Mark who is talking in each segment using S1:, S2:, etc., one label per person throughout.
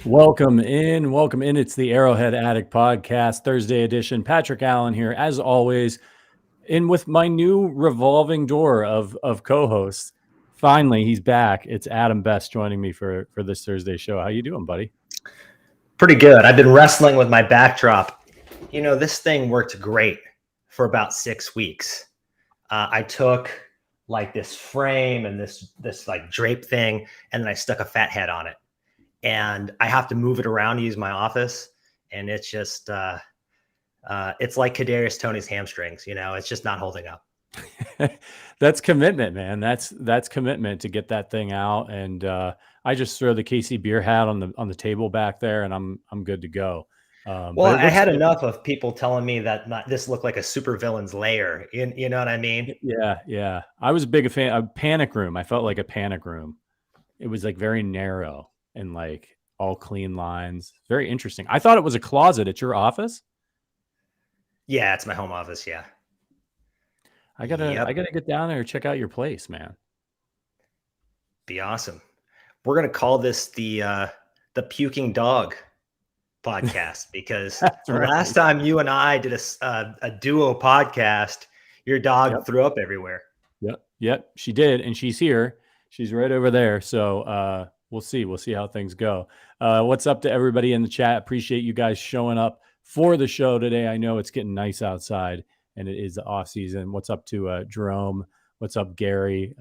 S1: Welcome in. It's the Arrowhead Addict podcast, Thursday edition. Patrick Allen here, as always, in with my new revolving door of co-hosts. Finally, he's back. It's Adam Best joining me for this Thursday show. How you doing, buddy?
S2: Pretty good. I've been wrestling with my backdrop. You know, this thing worked great for about 6 weeks. I took like this frame and this like drape thing, and then I stuck a fat head on it. And I have to move it around to use my office. And it's just, it's like Kadarius Toney's hamstrings, you know, it's just not holding up.
S1: That's commitment, man. That's commitment to get that thing out. And I just throw the KC beer hat on the table back there, and I'm good to go.
S2: Well, I had enough of people telling me that this looked like a supervillain's lair. You know what I mean?
S1: Yeah. I was a big fan of Panic Room. I felt like a Panic Room. It was like very narrow and like all clean lines. Very interesting. I thought it was a closet at your office.
S2: Yeah, it's my home office. Yeah.
S1: I gotta get down there and check out your place, man.
S2: Be awesome. We're gonna call this the puking dog podcast because last time you and I did a duo podcast, your dog threw up everywhere.
S1: Yep, she did, and she's here. She's right over there. So we'll see how things go. What's up to everybody in the chat? Appreciate you guys showing up for the show today. I know it's getting nice outside, and it is the off season. What's up to Jerome? What's up, Gary?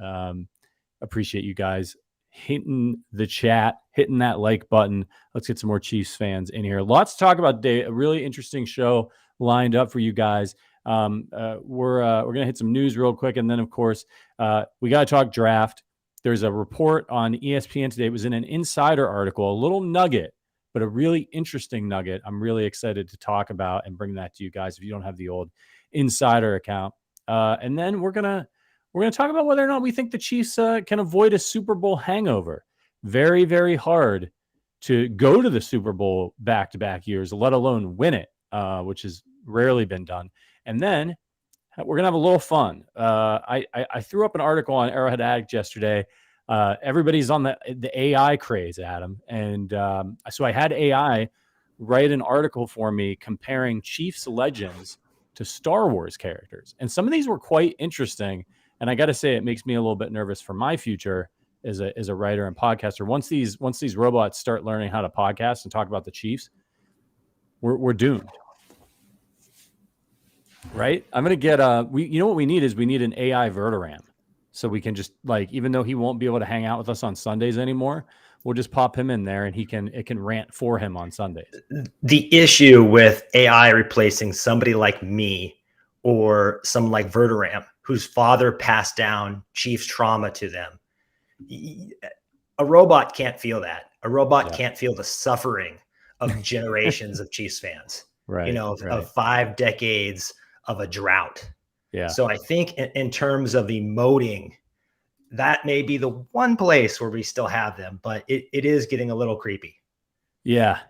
S1: Appreciate you guys hitting the chat, hitting that like button. Let's get some more Chiefs fans in here. Lots to talk about today. A really interesting show lined up for you guys. We're gonna hit some news real quick, and then of course we got to talk draft. There's a report on ESPN today. It was in an insider article, a little nugget, but a really interesting nugget. I'm really excited to talk about and bring that to you guys if you don't have the old insider account. And then we're gonna talk about whether or not we think the Chiefs can avoid a Super Bowl hangover. Very, very hard to go to the Super Bowl back-to-back years, let alone win it, which has rarely been done. And then we're going to have a little fun. I threw up an article on Arrowhead Addict yesterday. Everybody's on the AI craze, Adam. And so I had AI write an article for me comparing Chiefs legends to Star Wars characters. And some of these were quite interesting. And I got to say, it makes me a little bit nervous for my future as a writer and podcaster. Once these robots start learning how to podcast and talk about the Chiefs, we're doomed. Right? I'm going to get you know what we need is we need an AI Vertiram. So we can just like, even though he won't be able to hang out with us on Sundays anymore, we'll just pop him in there and it can rant for him on Sundays.
S2: The issue with AI replacing somebody like me or some like Vertiram whose father passed down Chiefs trauma to them. A robot can't feel that. A robot can't feel the suffering of generations of Chiefs fans.
S1: Right.
S2: You know, of 5 decades of a drought.
S1: Yeah.
S2: So I think in terms of emoting, that may be the one place where we still have them, but it is getting a little creepy.
S1: Yeah.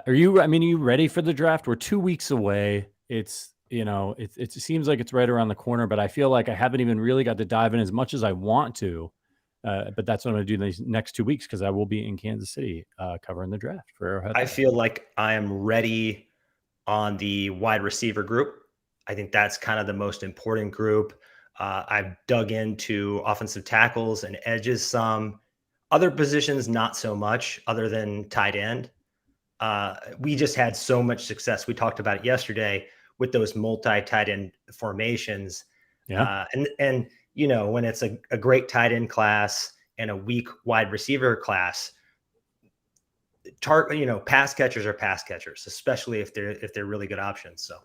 S1: Are you ready for the draft? We're 2 weeks away. It's, you know, it seems like it's right around the corner, but I feel like I haven't even really got to dive in as much as I want to. But that's what I'm going to do these next 2 weeks because I will be in Kansas City covering the draft for Arrowhead.
S2: I feel like I am ready on the wide receiver group. I think that's kind of the most important group. I've dug into offensive tackles and edges some. Other positions, not so much, other than tight end. We just had so much success. We talked about it yesterday with those multi-tight end formations.
S1: Yeah.
S2: And you know, when it's a great tight end class and a weak wide receiver class, pass catchers are pass catchers, especially if they're really good options. So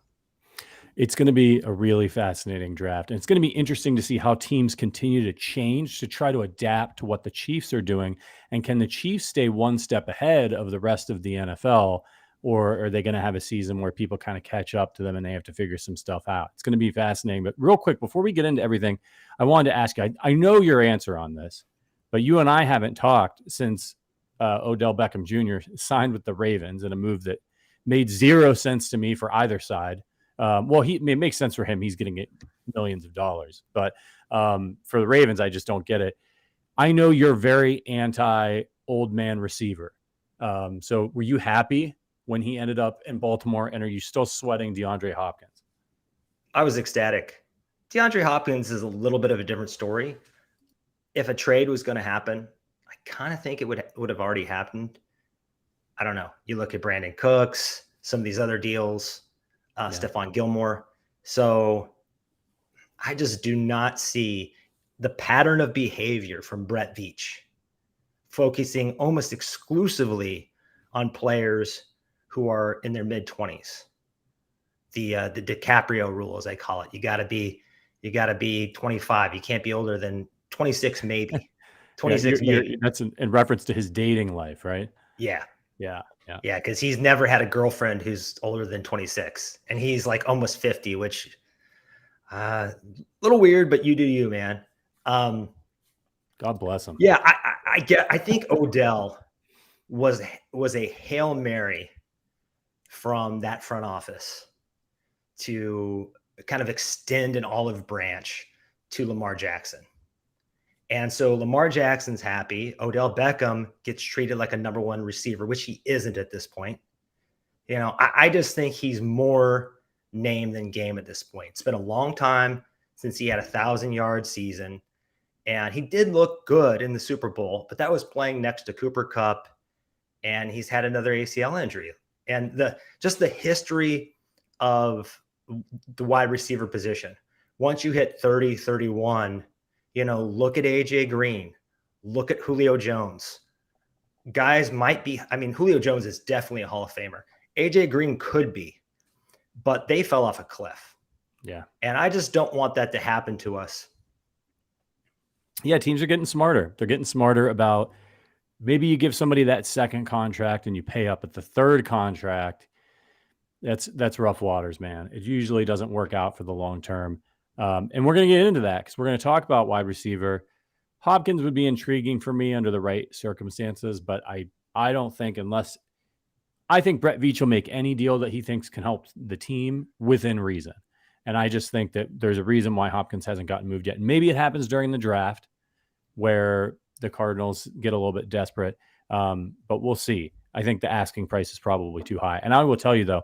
S1: it's going to be a really fascinating draft. And it's going to be interesting to see how teams continue to change to try to adapt to what the Chiefs are doing. And can the Chiefs stay one step ahead of the rest of the NFL? Or are they going to have a season where people kind of catch up to them and they have to figure some stuff out? It's going to be fascinating. But real quick, before we get into everything, I wanted to ask you, I know your answer on this, but you and I haven't talked since Odell Beckham Jr. signed with the Ravens in a move that made zero sense to me for either side. It makes sense for him. He's getting millions of dollars. But for the Ravens, I just don't get it. I know you're very anti old man receiver. So were you happy when he ended up in Baltimore, and are you still sweating DeAndre Hopkins?
S2: I was ecstatic. DeAndre Hopkins is a little bit of a different story. If a trade was going to happen, I kind of think it would have already happened. I don't know. You look at Brandon Cooks, some of these other deals, Stephon Gilmore. So I just do not see the pattern of behavior from Brett Veach, focusing almost exclusively on players who are in their mid-20s. The DiCaprio rule, as I call it. You got to be 25. You can't be older than 26, maybe 26. Maybe.
S1: That's in reference to his dating life, right?
S2: Yeah.
S1: Yeah.
S2: Because he's never had a girlfriend who's older than 26, and he's like almost 50, which a little weird, but you do you, man.
S1: God bless him.
S2: Yeah, I think Odell was a Hail Mary from that front office to kind of extend an olive branch to Lamar Jackson. And so Lamar Jackson's happy. Odell Beckham gets treated like a number one receiver, which he isn't at this point. You know, I just think he's more name than game at this point. It's been a long time since he had 1,000-yard season. And he did look good in the Super Bowl, but that was playing next to Cooper Kupp, and he's had another ACL injury. And the history of the wide receiver position. Once you hit 30, 31, you know, look at AJ Green, look at Julio Jones. Guys might be, I mean, Julio Jones is definitely a Hall of Famer. AJ Green could be, but they fell off a cliff.
S1: Yeah.
S2: And I just don't want that to happen to us.
S1: Yeah, teams are getting smarter. They're getting smarter about maybe you give somebody that second contract and you pay up at the third contract. That's rough waters, man. It usually doesn't work out for the long term. And we're going to get into that because we're going to talk about wide receiver. Hopkins would be intriguing for me under the right circumstances, but I don't think I think Brett Veach will make any deal that he thinks can help the team within reason. And I just think that there's a reason why Hopkins hasn't gotten moved yet. And maybe it happens during the draft where the Cardinals get a little bit desperate. But we'll see. I think the asking price is probably too high. And I will tell you, though,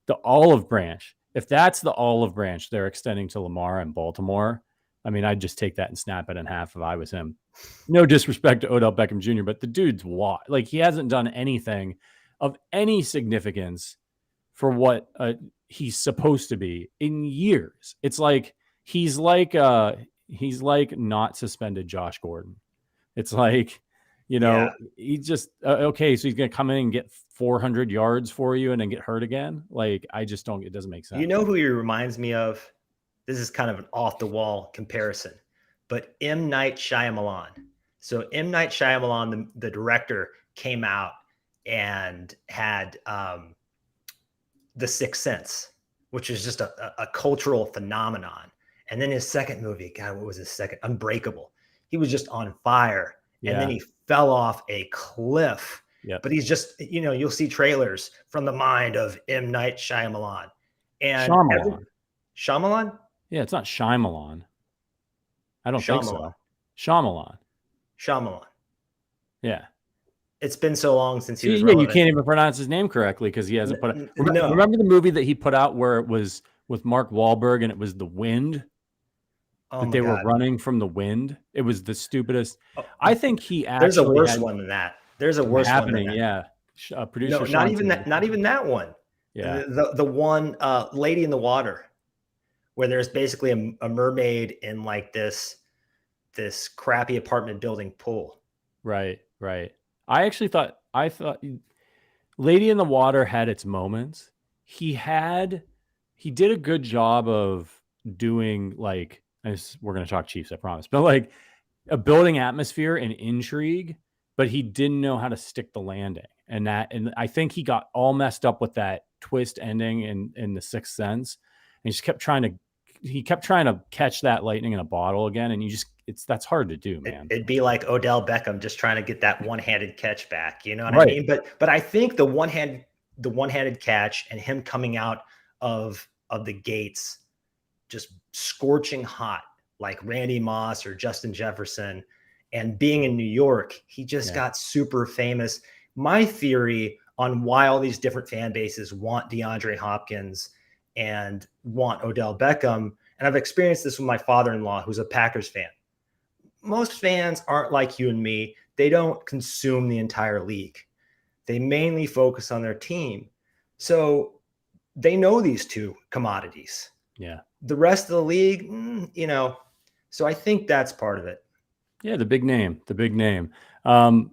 S1: the olive branch, if that's the olive branch they're extending to Lamar and Baltimore, I mean, I'd just take that and snap it in half if I was him. No disrespect to Odell Beckham Jr., but the dude's like he hasn't done anything of any significance for what he's supposed to be in years. It's like he's like not suspended Josh Gordon. It's like, you know, he just okay, so he's gonna come in and get 400 yards for you and then get hurt again. Like, I just don't. It doesn't make sense.
S2: You know who he reminds me of? This is kind of an off the wall comparison, but M. Night Shyamalan. So M. Night Shyamalan, the director, came out and had The Sixth Sense, which is just a cultural phenomenon. And then his second movie, God, what was his second? Unbreakable. He was just on fire. Yeah. And then he fell off a cliff.
S1: Yep.
S2: But he's just, you know, you'll see trailers from the mind of M. Night Shyamalan. And Shyamalan?
S1: Yeah, it's not Shyamalan. I don't think so. Shyamalan. Yeah.
S2: It's been so long since he was relevant.
S1: You can't even pronounce his name correctly because he hasn't put it. Remember the movie that he put out where it was with Mark Wahlberg and it was The Wind? But they were running from the wind. It was the stupidest. I think he actually
S2: there's a worse one than that. There's a worse one than that.
S1: Yeah. Producer
S2: not even that one.
S1: Yeah.
S2: The one Lady in the Water, where there's basically a mermaid in like this crappy apartment building pool.
S1: Right. I thought Lady in the Water had its moments. He did a good job of doing like, we're going to talk Chiefs, I promise, but like a building atmosphere and intrigue, but he didn't know how to stick the landing. And I think he got all messed up with that twist ending in The Sixth Sense. And he just kept trying to catch that lightning in a bottle again. And that's hard to do, man.
S2: It'd be like Odell Beckham just trying to get that one-handed catch back. You know what I mean? But I think the one-handed catch and him coming out of the gates, just scorching hot, like Randy Moss or Justin Jefferson, and being in New York, he just got super famous. My theory on why all these different fan bases want DeAndre Hopkins and want Odell Beckham, and I've experienced this with my father-in-law, who's a Packers fan. Most fans aren't like you and me. They don't consume the entire league. They mainly focus on their team. So they know these two commodities.
S1: Yeah.
S2: The rest of the league, so I think that's part of it.
S1: Yeah, the big name.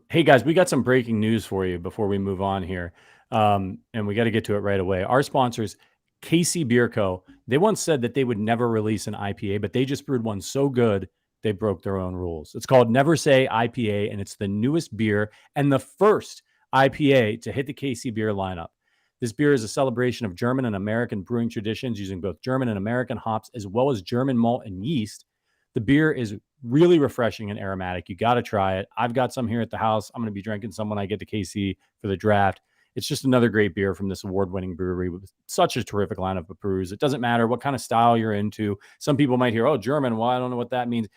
S1: Hey, guys, we got some breaking news for you before we move on here. And we got to get to it right away. Our sponsors, KC Beer Co., they once said that they would never release an IPA, but they just brewed one so good, they broke their own rules. It's called Never Say IPA, and it's the newest beer and the first IPA to hit the KC Beer lineup. This beer is a celebration of German and American brewing traditions using both German and American hops, as well as German malt and yeast. The beer is really refreshing and aromatic. You got to try it. I've got some here at the house. I'm going to be drinking some when I get to KC for the draft. It's just another great beer from this award-winning brewery with such a terrific lineup of brews. It doesn't matter what kind of style you're into. Some people might hear, oh, German. Well, I don't know what that means.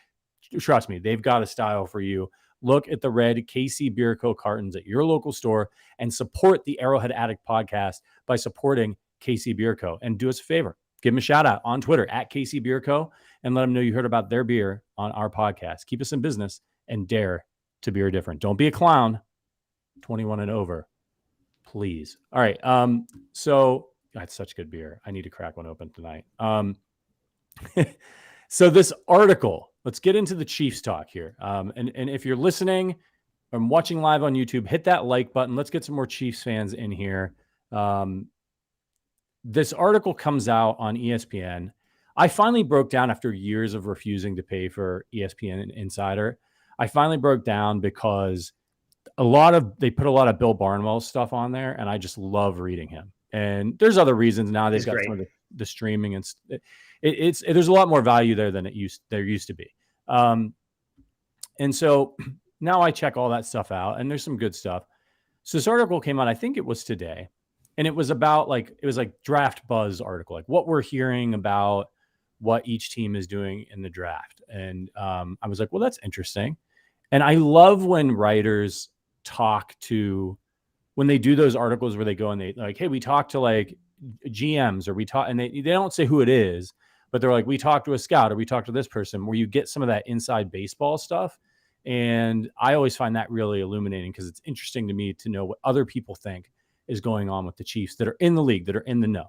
S1: Trust me, they've got a style for you. Look at the red KC Beer Co. cartons at your local store and support the Arrowhead Addict podcast by supporting KC Beer Co. And do us a favor. Give them a shout out on Twitter at KC Beer Co. and let them know you heard about their beer on our podcast. Keep us in business and dare to beer different. Don't be a clown. 21 and over, please. All right. So that's such good beer. I need to crack one open tonight. So this article, let's get into the Chiefs talk here. And if you're listening or watching live on YouTube, hit that like button. Let's get some more Chiefs fans in here. This article comes out on ESPN. I finally broke down after years of refusing to pay for ESPN Insider. I finally broke down because they put a lot of Bill Barnwell stuff on there, and I just love reading him. And there's other reasons now. They've got some of the streaming, and there's a lot more value there than there used to be. And so now I check all that stuff out, and there's some good stuff. So this article came out, I think it was today. And it was about it was like draft buzz article, like what we're hearing about what each team is doing in the draft. And I was like, well, that's interesting. And I love when writers when they do those articles where they go and they like, hey, we talked to like GMs and they don't say who it is, but they're like, we talked to a scout or we talked to this person, where you get some of that inside baseball stuff. And I always find that really illuminating because it's interesting to me to know what other people think is going on with the Chiefs that are in the league, that are in the know.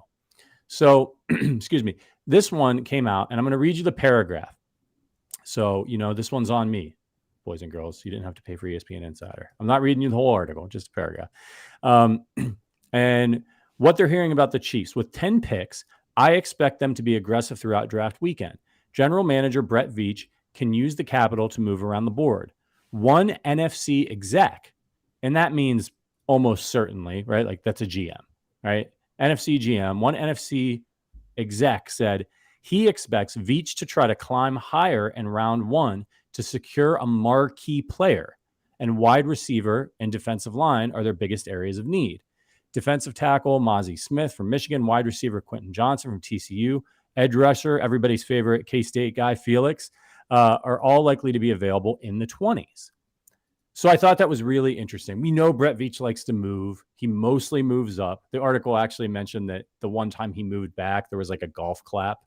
S1: So, excuse me, this one came out, and I'm going to read you the paragraph. So, this one's on me, boys and girls. You didn't have to pay for ESPN Insider. I'm not reading you the whole article, just a paragraph. And what they're hearing about the Chiefs. With 10 picks, I expect them to be aggressive throughout draft weekend. General manager Brett Veach can use the capital to move around the board. One NFC exec, and that means almost certainly, right? Like that's a GM, right? NFC GM, one NFC exec said he expects Veach to try to climb higher in round one to secure a marquee player, and wide receiver and defensive line are their biggest areas of need. Defensive tackle Mozzie Smith from Michigan, wide receiver Quentin Johnson from TCU, edge rusher, everybody's favorite K-State guy, Felix, are all likely to be available in the 20s. So I thought that was really interesting. We know Brett Veach likes to move. He mostly moves up. The article actually mentioned that the one time he moved back, there was like a golf clap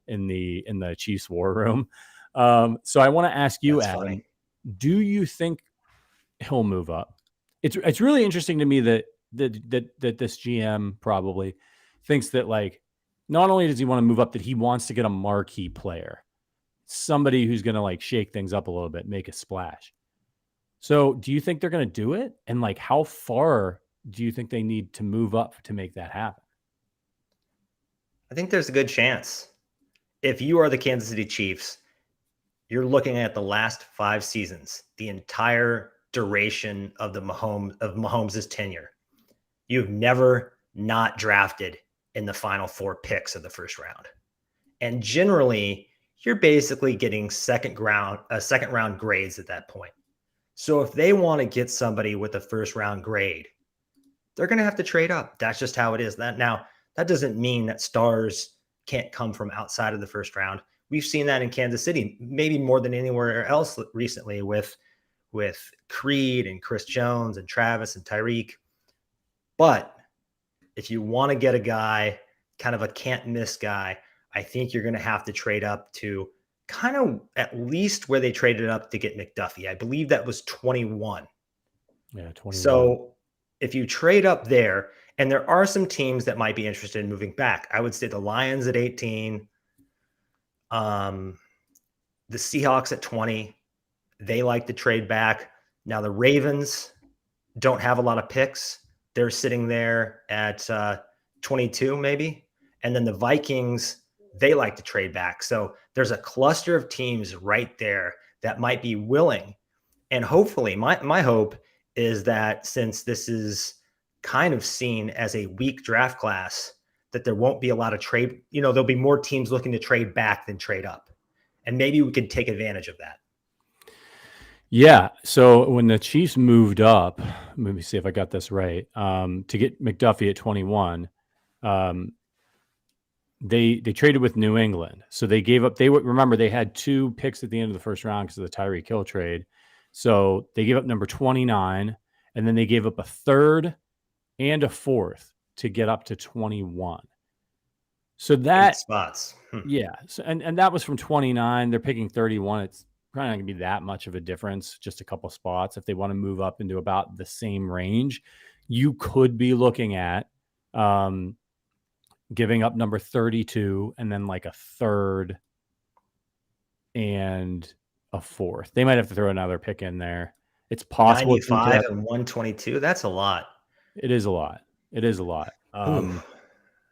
S1: in the Chiefs war room. So I want to ask you,
S2: That's
S1: Adam,
S2: funny.
S1: Do you think he'll move up? It's really interesting to me that this GM probably thinks that, like, not only does he want to move up, that he wants to get a marquee player, somebody who's going to like shake things up a little bit, make a splash. So do you think they're going to do it? And like, how far do you think they need to move up to make that happen?
S2: I think there's a good chance. If you are the Kansas City Chiefs, you're looking at the last 5 seasons, the entire duration of Mahomes' tenure. You've never not drafted in the final 4 picks of the first round. And generally, you're basically getting second round grades at that point. So if they want to get somebody with a first round grade, they're going to have to trade up. That's just how it is. That doesn't mean that stars can't come from outside of the first round. We've seen that in Kansas City, maybe more than anywhere else recently with with Creed and Chris Jones and Travis and Tyreek. But if you want to get a guy, kind of a can't miss guy, I think you're going to have to trade up to kind of at least where they traded up to get McDuffie. I believe that was 21.
S1: Yeah, 21.
S2: So if you trade up there, and there are some teams that might be interested in moving back, I would say the Lions at 18, the Seahawks at 20, they like to trade back. Now the Ravens don't have a lot of picks. They're sitting there at 22 maybe. And then the Vikings, they like to trade back. So there's a cluster of teams right there that might be willing. And hopefully my hope is that since this is kind of seen as a weak draft class, that there won't be a lot of trade. There'll be more teams looking to trade back than trade up. And maybe we could take advantage of that.
S1: Yeah. So when the Chiefs moved up, let me see if I got this right, to get McDuffie at 21, they traded with New England. So they gave up, remember they had 2 picks at the end of the first round because of the Tyreek Hill trade. So they gave up number 29, and then they gave up a 3rd and a 4th to get up to 21. So that
S2: 8 spots.
S1: Yeah. So, and that was from 29. They're picking 31. It's probably not going to be that much of a difference, just a couple spots. If they want to move up into about the same range, you could be looking at giving up number 32 and then like a 3rd and a 4th. They might have to throw another pick in there. It's possible.
S2: 95 and 122. That's a lot.
S1: It is a lot.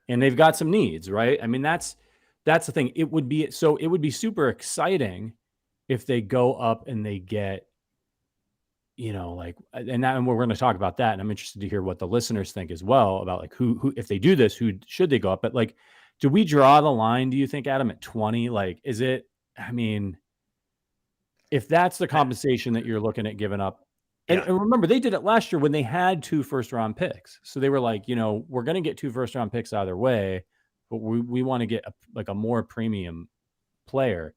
S1: And they've got some needs, right? I mean, that's the thing. It would be super exciting if they go up and they get, and we're going to talk about that. And I'm interested to hear what the listeners think as well about like who, if they do this, who should they go up? But like, do we draw the line? Do you think, Adam, at 20? Like, is it, if that's the compensation that you're looking at giving up, and remember, they did it last year when they had 2 first-round picks. So they were like, we're going to get 2 first-round picks either way, but we want to get a more premium player.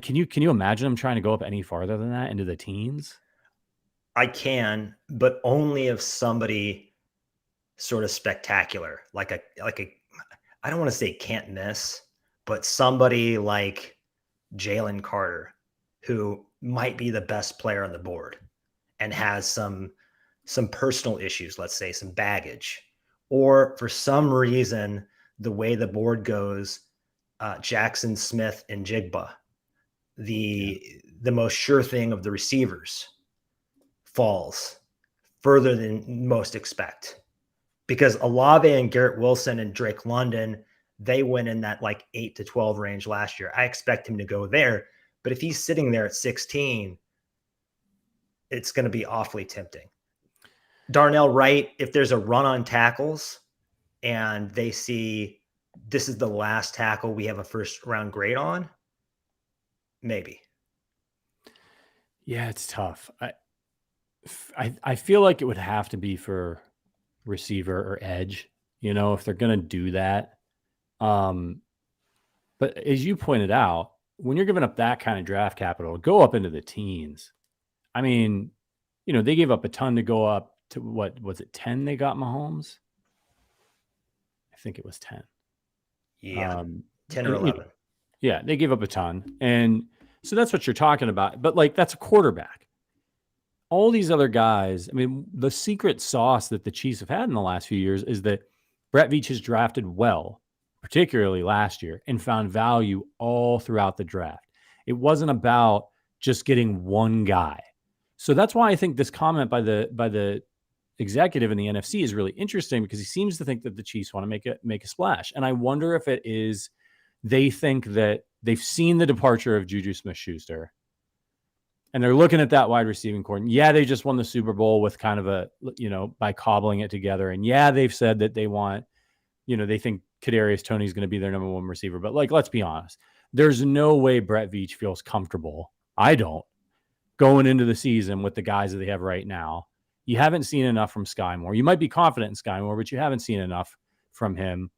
S1: Can you imagine them trying to go up any farther than that into the teens?
S2: I can, but only if somebody sort of spectacular, like a I don't want to say can't miss, but somebody like Jalen Carter, who might be the best player on the board and has some personal issues, let's say some baggage, or for some reason, the way the board goes, Jackson Smith and Jigba, the most sure thing of the receivers, falls further than most expect, because Olave and Garrett Wilson and Drake London, they went in that like 8 to 12 range last year. I expect him to go there, but if he's sitting there at 16, it's going to be awfully tempting. Darnell Wright, if there's a run on tackles and they see this is the last tackle we have a first round grade on, maybe.
S1: Yeah, it's tough. I feel like it would have to be for receiver or edge, if they're going to do that. But as you pointed out, when you're giving up that kind of draft capital, go up into the teens. I mean, they gave up a ton to go up to, what was it, 10 they got Mahomes? I think it was 10.
S2: Yeah, 10 or 11.
S1: Yeah, they gave up a ton. And so that's what you're talking about. But like, that's a quarterback. All these other guys, the secret sauce that the Chiefs have had in the last few years is that Brett Veach has drafted well, particularly last year, and found value all throughout the draft. It wasn't about just getting one guy. So that's why I think this comment by the executive in the NFC is really interesting, because he seems to think that the Chiefs want to make a splash. And I wonder if it is they think that they've seen the departure of Juju Smith-Schuster, and they're looking at that wide receiving core. And yeah, they just won the Super Bowl with kind of by cobbling it together. And yeah, they've said that they want, they think Kadarius Toney is going to be their number 1 receiver. But like, let's be honest, there's no way Brett Veach feels comfortable. I don't, going into the season with the guys that they have right now. You haven't seen enough from Sky Moore. You might be confident in Sky Moore, but you haven't seen enough from him.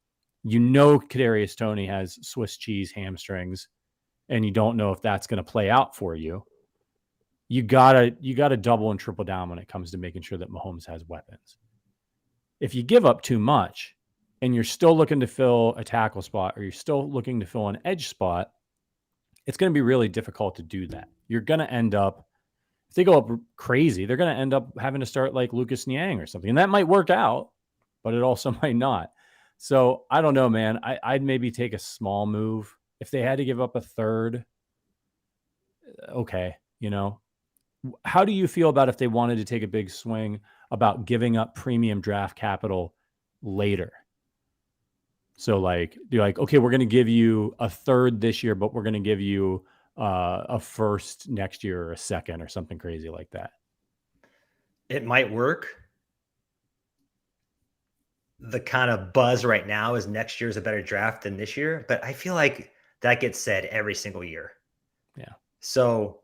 S1: Kadarius Toney has Swiss cheese hamstrings, and you don't know if that's going to play out for you. you gotta double and triple down when it comes to making sure that Mahomes has weapons. If you give up too much and you're still looking to fill a tackle spot or you're still looking to fill an edge spot, it's going to be really difficult to do that. You're going to end up, if they go up crazy, they're going to end up having to start like Lucas Niang or something. And that might work out, but it also might not. So I don't know, man. I'd maybe take a small move. If they had to give up a third, okay, How do you feel about if they wanted to take a big swing about giving up premium draft capital later? So like, you're like, okay, we're going to give you a third this year, but we're going to give you a first next year or a second or something crazy like that.
S2: It might work. The kind of buzz right now is next year is a better draft than this year, but I feel like that gets said every single year.
S1: Yeah.
S2: So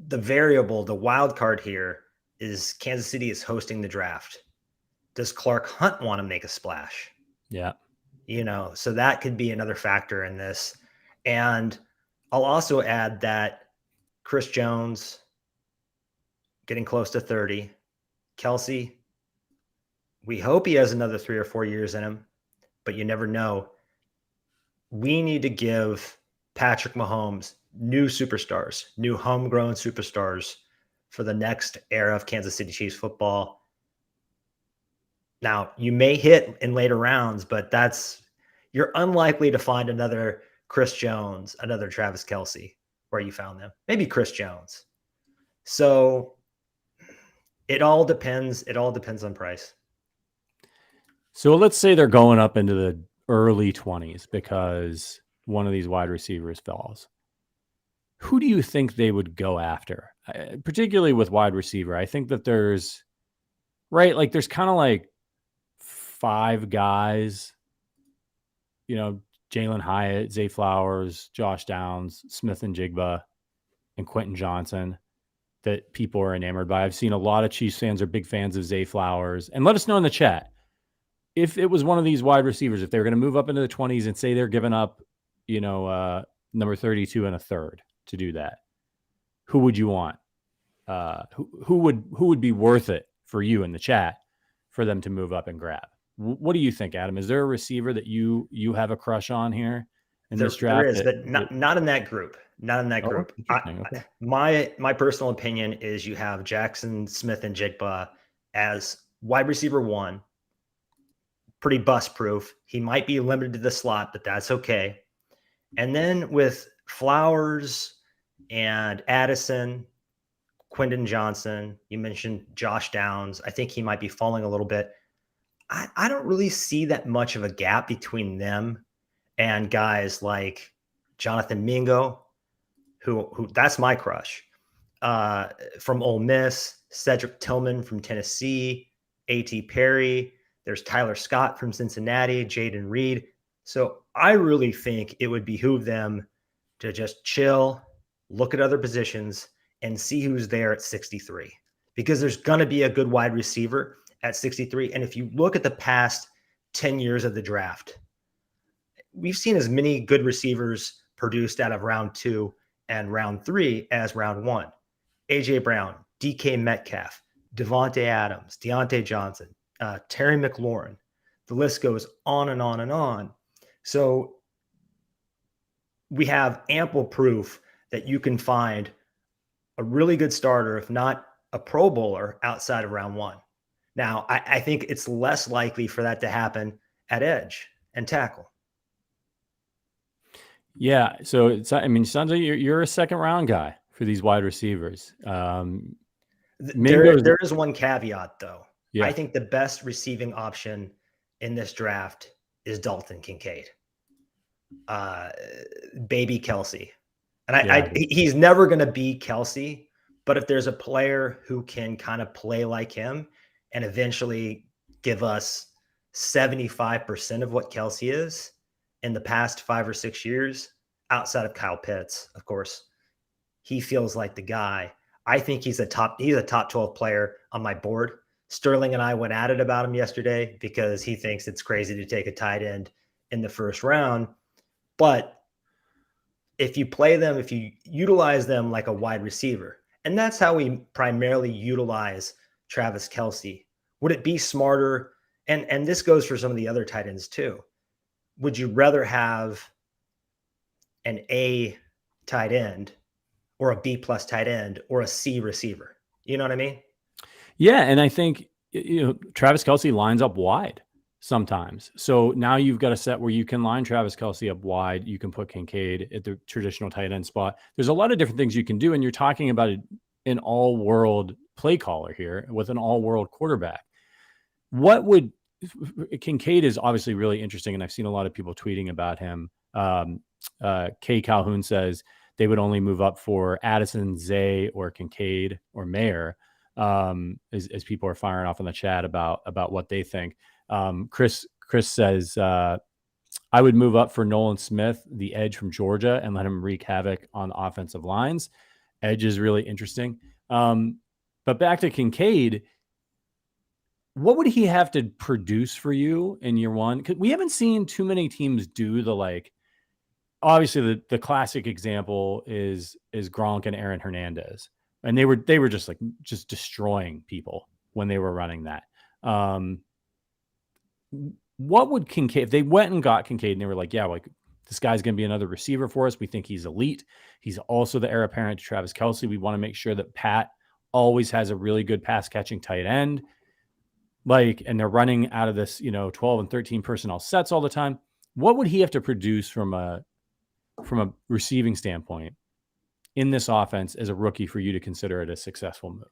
S2: the wild card here is Kansas City is hosting the draft. Does Clark Hunt want to make a splash?
S1: Yeah.
S2: So that could be another factor in this. And I'll also add that Chris Jones getting close to 30, Kelsey, we hope he has another 3 or 4 years in him, but you never know. We need to give Patrick Mahomes new superstars, new homegrown superstars for the next era of Kansas City Chiefs football. Now, you may hit in later rounds, but you're unlikely to find another Chris Jones, another Travis Kelce where you found them. Maybe Chris Jones. So it all depends. It all depends on price.
S1: So let's say they're going up into the early 20s because one of these wide receivers falls. Who do you think they would go after? Particularly with wide receiver. I think that there's kind of like 5 guys, Jalen Hyatt, Zay Flowers, Josh Downs, Smith and Jigba, and Quentin Johnson that people are enamored by. I've seen a lot of Chiefs fans are big fans of Zay Flowers. And let us know in the chat if it was one of these wide receivers, if they're going to move up into the 20s and say they're giving up, number 32 and a third to do that, who would you want? Who would be worth it for you in the chat for them to move up and grab? What do you think, Adam? Is there a receiver that you have a crush on here in this draft?
S2: There is, but not in that group. Not in that group. Okay. My personal opinion is you have Jackson Smith and Jigba as wide receiver 1. Pretty bust proof. He might be limited to the slot, but that's okay. And then with Flowers and Addison, Quentin Johnson, you mentioned Josh Downs. I think he might be falling a little bit. I don't really see that much of a gap between them and guys like Jonathan Mingo, who that's my crush, from Ole Miss, Cedric Tillman from Tennessee, A.T. Perry. There's Tyler Scott from Cincinnati, Jaden Reed. So I really think it would behoove them to just chill, look at other positions, and see who's there at 63. Because there's going to be a good wide receiver at 63. And if you look at the past 10 years of the draft, we've seen as many good receivers produced out of round 2 and round 3 as round 1. A.J. Brown, DK Metcalf, Devontae Adams, Deontay Johnson, Terry McLaurin. The list goes on and on and on. So we have ample proof that you can find a really good starter, if not a Pro Bowler, outside of round 1. Now, I think it's less likely for that to happen at edge and tackle.
S1: Yeah. So it sounds like you're a second round guy for these wide receivers.
S2: There is one caveat, though.
S1: Yeah.
S2: I think the best receiving option in this draft is Dalton Kincaid, baby Kelsey. And he's never going to be Kelsey, but if there's a player who can kind of play like him and eventually give us 75% of what Kelsey is in the past 5 or 6 years, outside of Kyle Pitts, of course, he feels like the guy. I think he's a top 12 player on my board. Sterling and I went at it about him yesterday because he thinks it's crazy to take a tight end in the first round. But if you play them, if you utilize them like a wide receiver, And that's how we primarily utilize Travis Kelce. Would it be smarter? And this goes for some of the other tight ends too. Would you rather have an A tight end or a B plus tight end or a C receiver? You know what I mean?
S1: Yeah. And I think, Travis Kelce lines up wide sometimes. So now you've got a set where you can line Travis Kelce up wide. You can put Kincaid at the traditional tight end spot. There's a lot of different things you can do. And you're talking about an all world play caller here with an all world quarterback. Kincaid is obviously really interesting. And I've seen a lot of people tweeting about him. Kay Calhoun says they would only move up for Addison, Zay, or Kincaid or Mayer. As people are firing off in the chat about what they think. Chris says, I would move up for Nolan Smith, the edge from Georgia, and let him wreak havoc on offensive lines. Edge is really interesting. But back to Kincaid, what would he have to produce for you in year one? Because we haven't seen too many teams do obviously the classic example is Gronk and Aaron Hernandez. And they were just destroying people when they were running that. What would Kincaid, if they went and got Kincaid and they were like, yeah, like this guy's going to be another receiver for us. We think he's elite. He's also the heir apparent to Travis Kelce. We want to make sure that Pat always has a really good pass catching tight end. And they're running out of this, 12 and 13 personnel sets all the time. What would he have to produce from a receiving standpoint in this offense as a rookie for you to consider it a successful move?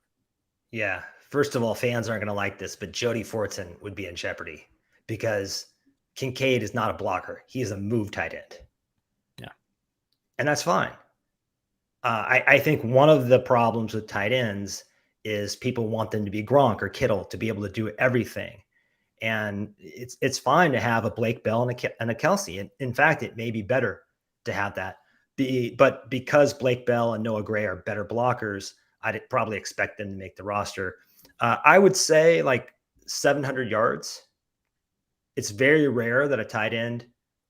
S2: Yeah. First of all, fans aren't going to like this, but Jody Fortson would be in jeopardy because Kincaid is not a blocker. He is a move tight end.
S1: Yeah.
S2: And that's fine. I think one of the problems with tight ends is people want them to be Gronk or Kittle to be able to do everything. And it's fine to have a Blake Bell and a Kelce. And in fact, it may be better to have that. But because Blake Bell and Noah Gray are better blockers, I'd probably expect them to make the roster. I would say like 700 yards. It's very rare that a tight end,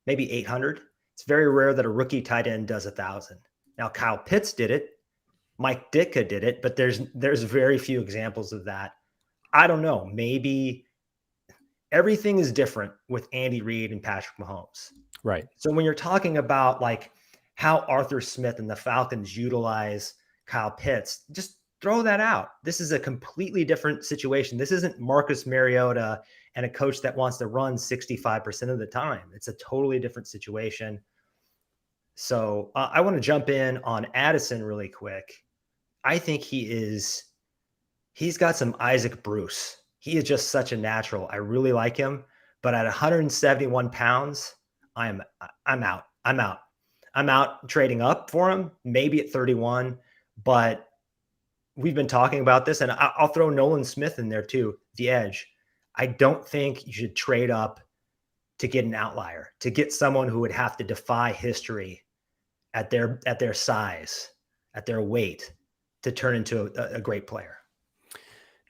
S2: maybe 800. It's very rare that a rookie tight end does 1,000. Now, Kyle Pitts did it. Mike Ditka did it, but there's very few examples of that. I don't know. Maybe everything is different with Andy Reid and Patrick Mahomes.
S1: Right.
S2: So when you're talking about like how Arthur Smith and the Falcons utilize Kyle Pitts, just throw that out. This is a completely different situation. This isn't Marcus Mariota and a coach that wants to run 65% of the time. It's a totally different situation. So I want to jump in on Addison really quick. I think he's got some Isaac Bruce. He is just such a natural. I really like him, but at 171 pounds, I'm out. I'm out trading up for him, maybe at 31, but we've been talking about this, and I'll throw Nolan Smith in there too, the edge. I don't think you should trade up to get an outlier, to get someone who would have to defy history at their size, at their weight, to turn into a great player.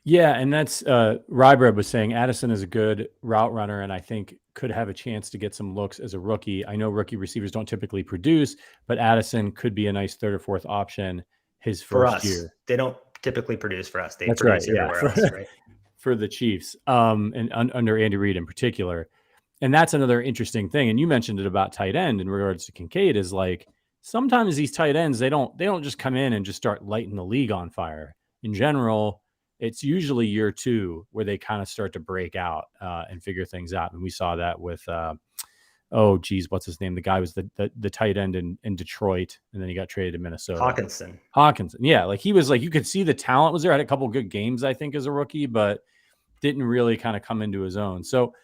S1: Yeah, and that's Rybread was saying Addison is a good route runner, and I think could have a chance to get some looks as a rookie. I know rookie receivers don't typically produce, but Addison could be a nice third or fourth option his first year.
S2: They don't typically produce for us. They
S1: That's
S2: produce
S1: right,
S2: everywhere else, right?
S1: For the Chiefs, and under Andy Reid in particular. And that's another interesting thing. And you mentioned it about tight end in regards to Kincaid, is like sometimes these tight ends, they don't just come in and just start lighting the league on fire. In general, it's usually year two where they kind of start to break out and figure things out. And we saw that with, what's his name? The guy was the tight end in Detroit, and then he got traded to Minnesota. Hawkinson. Yeah. Like he was like, you could see the talent was there. Had a couple good games, I think, as a rookie, but didn't really kind of come into his own. So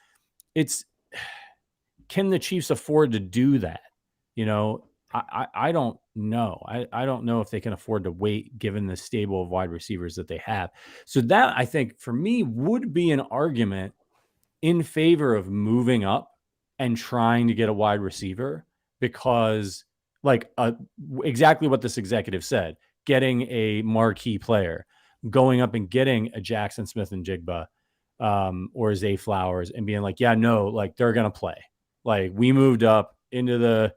S1: can the Chiefs afford to do that? I don't know. I don't know if they can afford to wait given the stable of wide receivers that they have. So that, I think, for me, would be an argument in favor of moving up and trying to get a wide receiver, because exactly what this executive said, getting a marquee player, going up and getting a Jackson Smith and Jigba or Zay Flowers and being like, yeah, no, like they're going to play. Like we moved up into the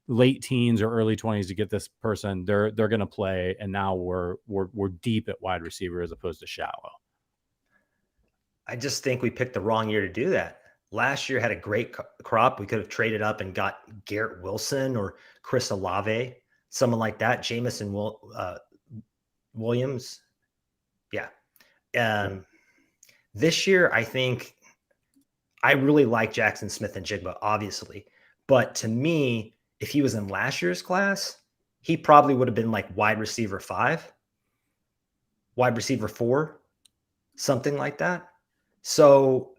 S1: late teens or early 20s to get this person. They're going to play, and now we're deep at wide receiver as opposed to shallow.
S2: I just think we picked the wrong year to do that. Last year had a great crop. We could have traded up and got Garrett Wilson or Chris Olave, someone like that. Jamison Williams. Yeah. This year, I think I really like Jackson Smith-Njigba, obviously. But to me, if he was in last year's class, he probably would have been like wide receiver 5, wide receiver 4, something like that. So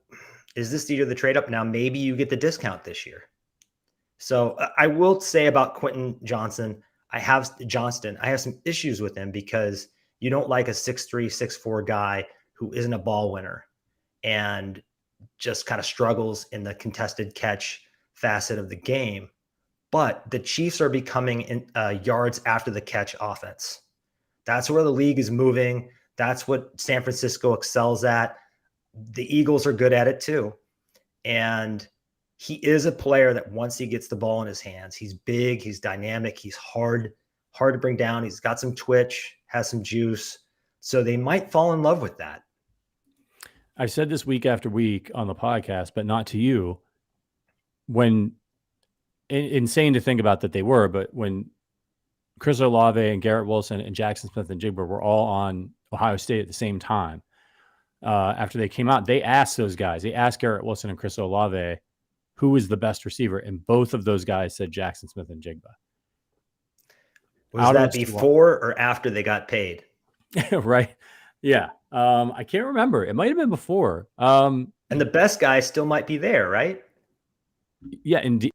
S2: is this the year of the trade up? Now, maybe you get the discount this year. So I will say about Quentin Johnston, I have some issues with him because you don't like a 6'3", 6'4" guy who isn't a ball winner and just kind of struggles in the contested catch facet of the game. But the Chiefs are becoming yards after the catch offense. That's where the league is moving. That's what San Francisco excels at. The Eagles are good at it too. And he is a player that once he gets the ball in his hands, he's big, he's dynamic, he's hard to bring down. He's got some twitch, has some juice. So they might fall in love with that.
S1: I've said this week after week on the podcast, but not to you. When insane to think about that they were, but when Chris Olave and Garrett Wilson and Jackson Smith-Njigba were all on Ohio State at the same time, after they came out, they asked those guys, they asked Garrett Wilson and Chris Olave, who was the best receiver? And both of those guys said Jackson Smith-Njigba.
S2: Was that before or after they got paid?
S1: Right. Yeah. I can't remember. It might have been before.
S2: And the best guy still might be there, right?
S1: Yeah, indeed.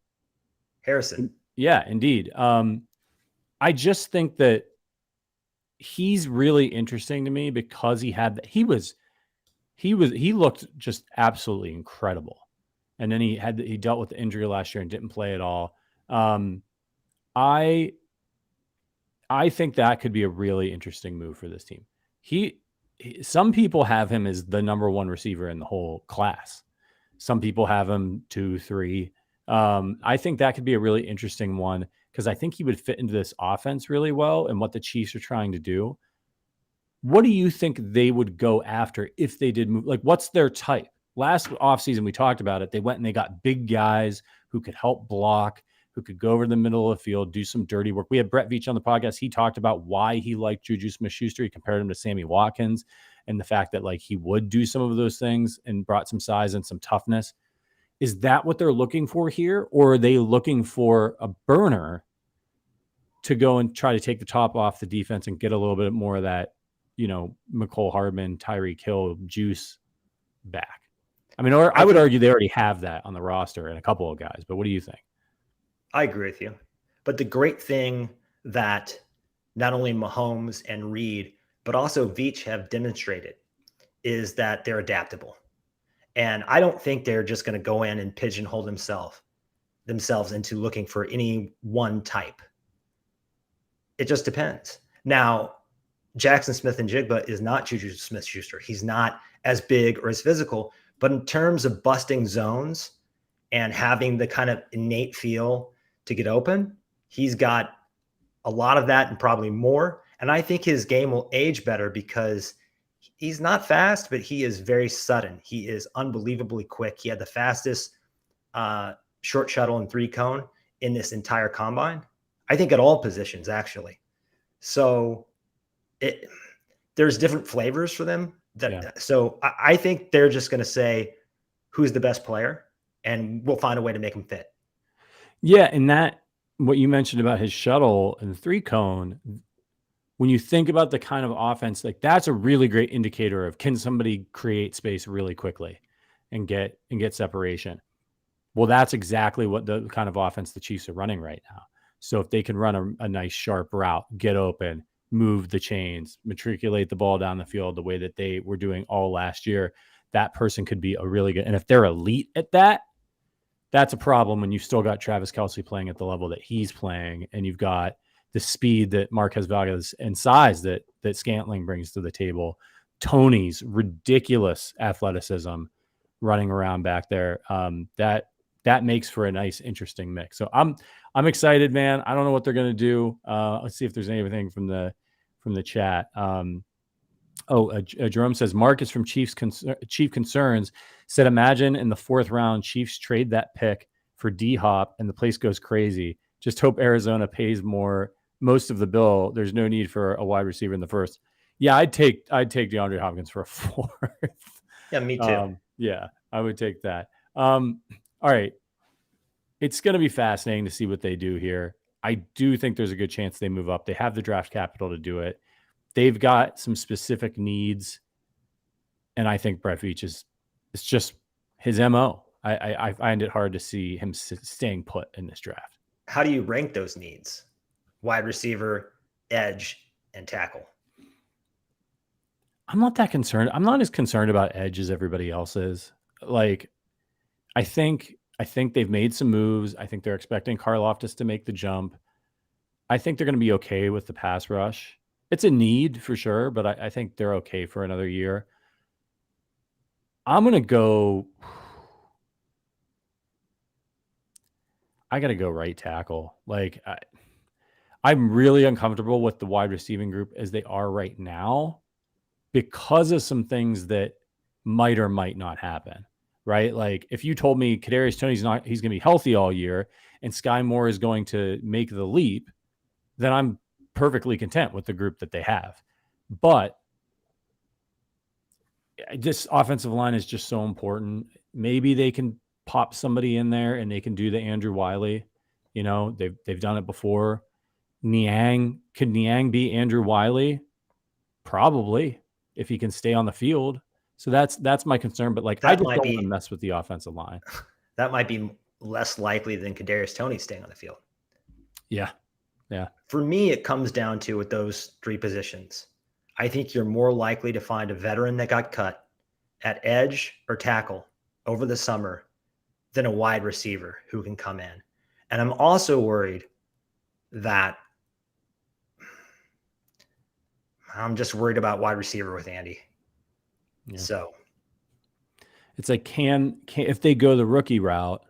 S2: Harrison.
S1: Yeah, indeed. I just think that he's really interesting to me because he looked just absolutely incredible. And then he dealt with the injury last year and didn't play at all. I think that could be a really interesting move for this team. Some people have him as the number 1 receiver in the whole class. Some people have him 2, 3. I think that could be a really interesting one because I think he would fit into this offense really well and what the Chiefs are trying to do. What do you think they would go after if they did move? Like, what's their type? Last offseason, we talked about it. They went and they got big guys who could help block, who could go over the middle of the field, do some dirty work. We had Brett Veach on the podcast. He talked about why he liked Juju Smith-Schuster. He compared him to Sammy Watkins and the fact that like he would do some of those things and brought some size and some toughness. Is that what they're looking for here? Or are they looking for a burner to go and try to take the top off the defense and get a little bit more of that, McCole Hardman, Tyreek Hill juice back? I mean, I would argue they already have that on the roster and a couple of guys, but what do you think?
S2: I agree with you. But the great thing that not only Mahomes and Reed, but also Veach have demonstrated is that they're adaptable. And I don't think they're just going to go in and pigeonhole themselves into looking for any one type. It just depends. Now, Jackson Smith-Njigba is not Juju Smith-Schuster. He's not as big or as physical, but in terms of busting zones and having the kind of innate feel to get open, he's got a lot of that and probably more. And I think his game will age better because he's not fast, but he is very sudden. He is unbelievably quick. He had the fastest short shuttle and 3-cone in this entire combine. I think at all positions, actually. So there's different flavors for them. So I think they're just going to say who's the best player, and we'll find a way to make him fit.
S1: Yeah, and that what you mentioned about his shuttle and the 3-cone, when you think about the kind of offense, like that's a really great indicator of can somebody create space really quickly and get separation. Well, that's exactly what the kind of offense the Chiefs are running right now. So if they can run a nice sharp route, get open, move the chains, matriculate the ball down the field the way that they were doing all last year, that person could be a really good. And if they're elite at that, that's a problem when you've still got Travis Kelce playing at the level that he's playing, and you've got the speed that Marquez Valdez and size that Scantling brings to the table. Tony's ridiculous athleticism running around back there. That makes for a nice, interesting mix. So I'm excited, man. I don't know what they're going to do. Let's see if there's anything from the chat. Jerome says Marcus from Chief Concerns said, imagine in the 4th round, Chiefs trade that pick for D-Hop and the place goes crazy. Just hope Arizona pays most of the bill. There's no need for a wide receiver in the 1st. Yeah, I'd take DeAndre Hopkins for a 4th.
S2: Yeah, me too.
S1: Yeah, I would take that. All right. It's going to be fascinating to see what they do here. I do think there's a good chance they move up. They have the draft capital to do it. They've got some specific needs. And I think Brett Veach it's just his MO. I find it hard to see him staying put in this draft.
S2: How do you rank those needs? Wide receiver, edge, and tackle.
S1: I'm not that concerned. I'm not as concerned about edge as everybody else is. Like, I think they've made some moves. I think they're expecting Karlaftis to make the jump. I think they're going to be okay with the pass rush. It's a need for sure, but I think they're okay for another year. I'm going to go. I got to go right tackle. Like, I'm really uncomfortable with the wide receiving group as they are right now because of some things that might or might not happen. Right? Like, if you told me Kadarius Toney's he's going to be healthy all year and Sky Moore is going to make the leap, then I'm perfectly content with the group that they have. But this offensive line is just so important. Maybe they can pop somebody in there and they can do the Andrew Wiley. You know, they've done it before. Niang, could Niang be Andrew Wiley? Probably, if he can stay on the field. So that's my concern. But like, I just don't want to mess with the offensive line.
S2: That might be less likely than Kadarius Toney staying on the field.
S1: Yeah. Yeah.
S2: For me, it comes down to with those 3 positions. I think you're more likely to find a veteran that got cut at edge or tackle over the summer than a wide receiver who can come in. And I'm also worried that I'm just worried about wide receiver with Andy. Yeah. So
S1: it's like, can if they go the rookie route,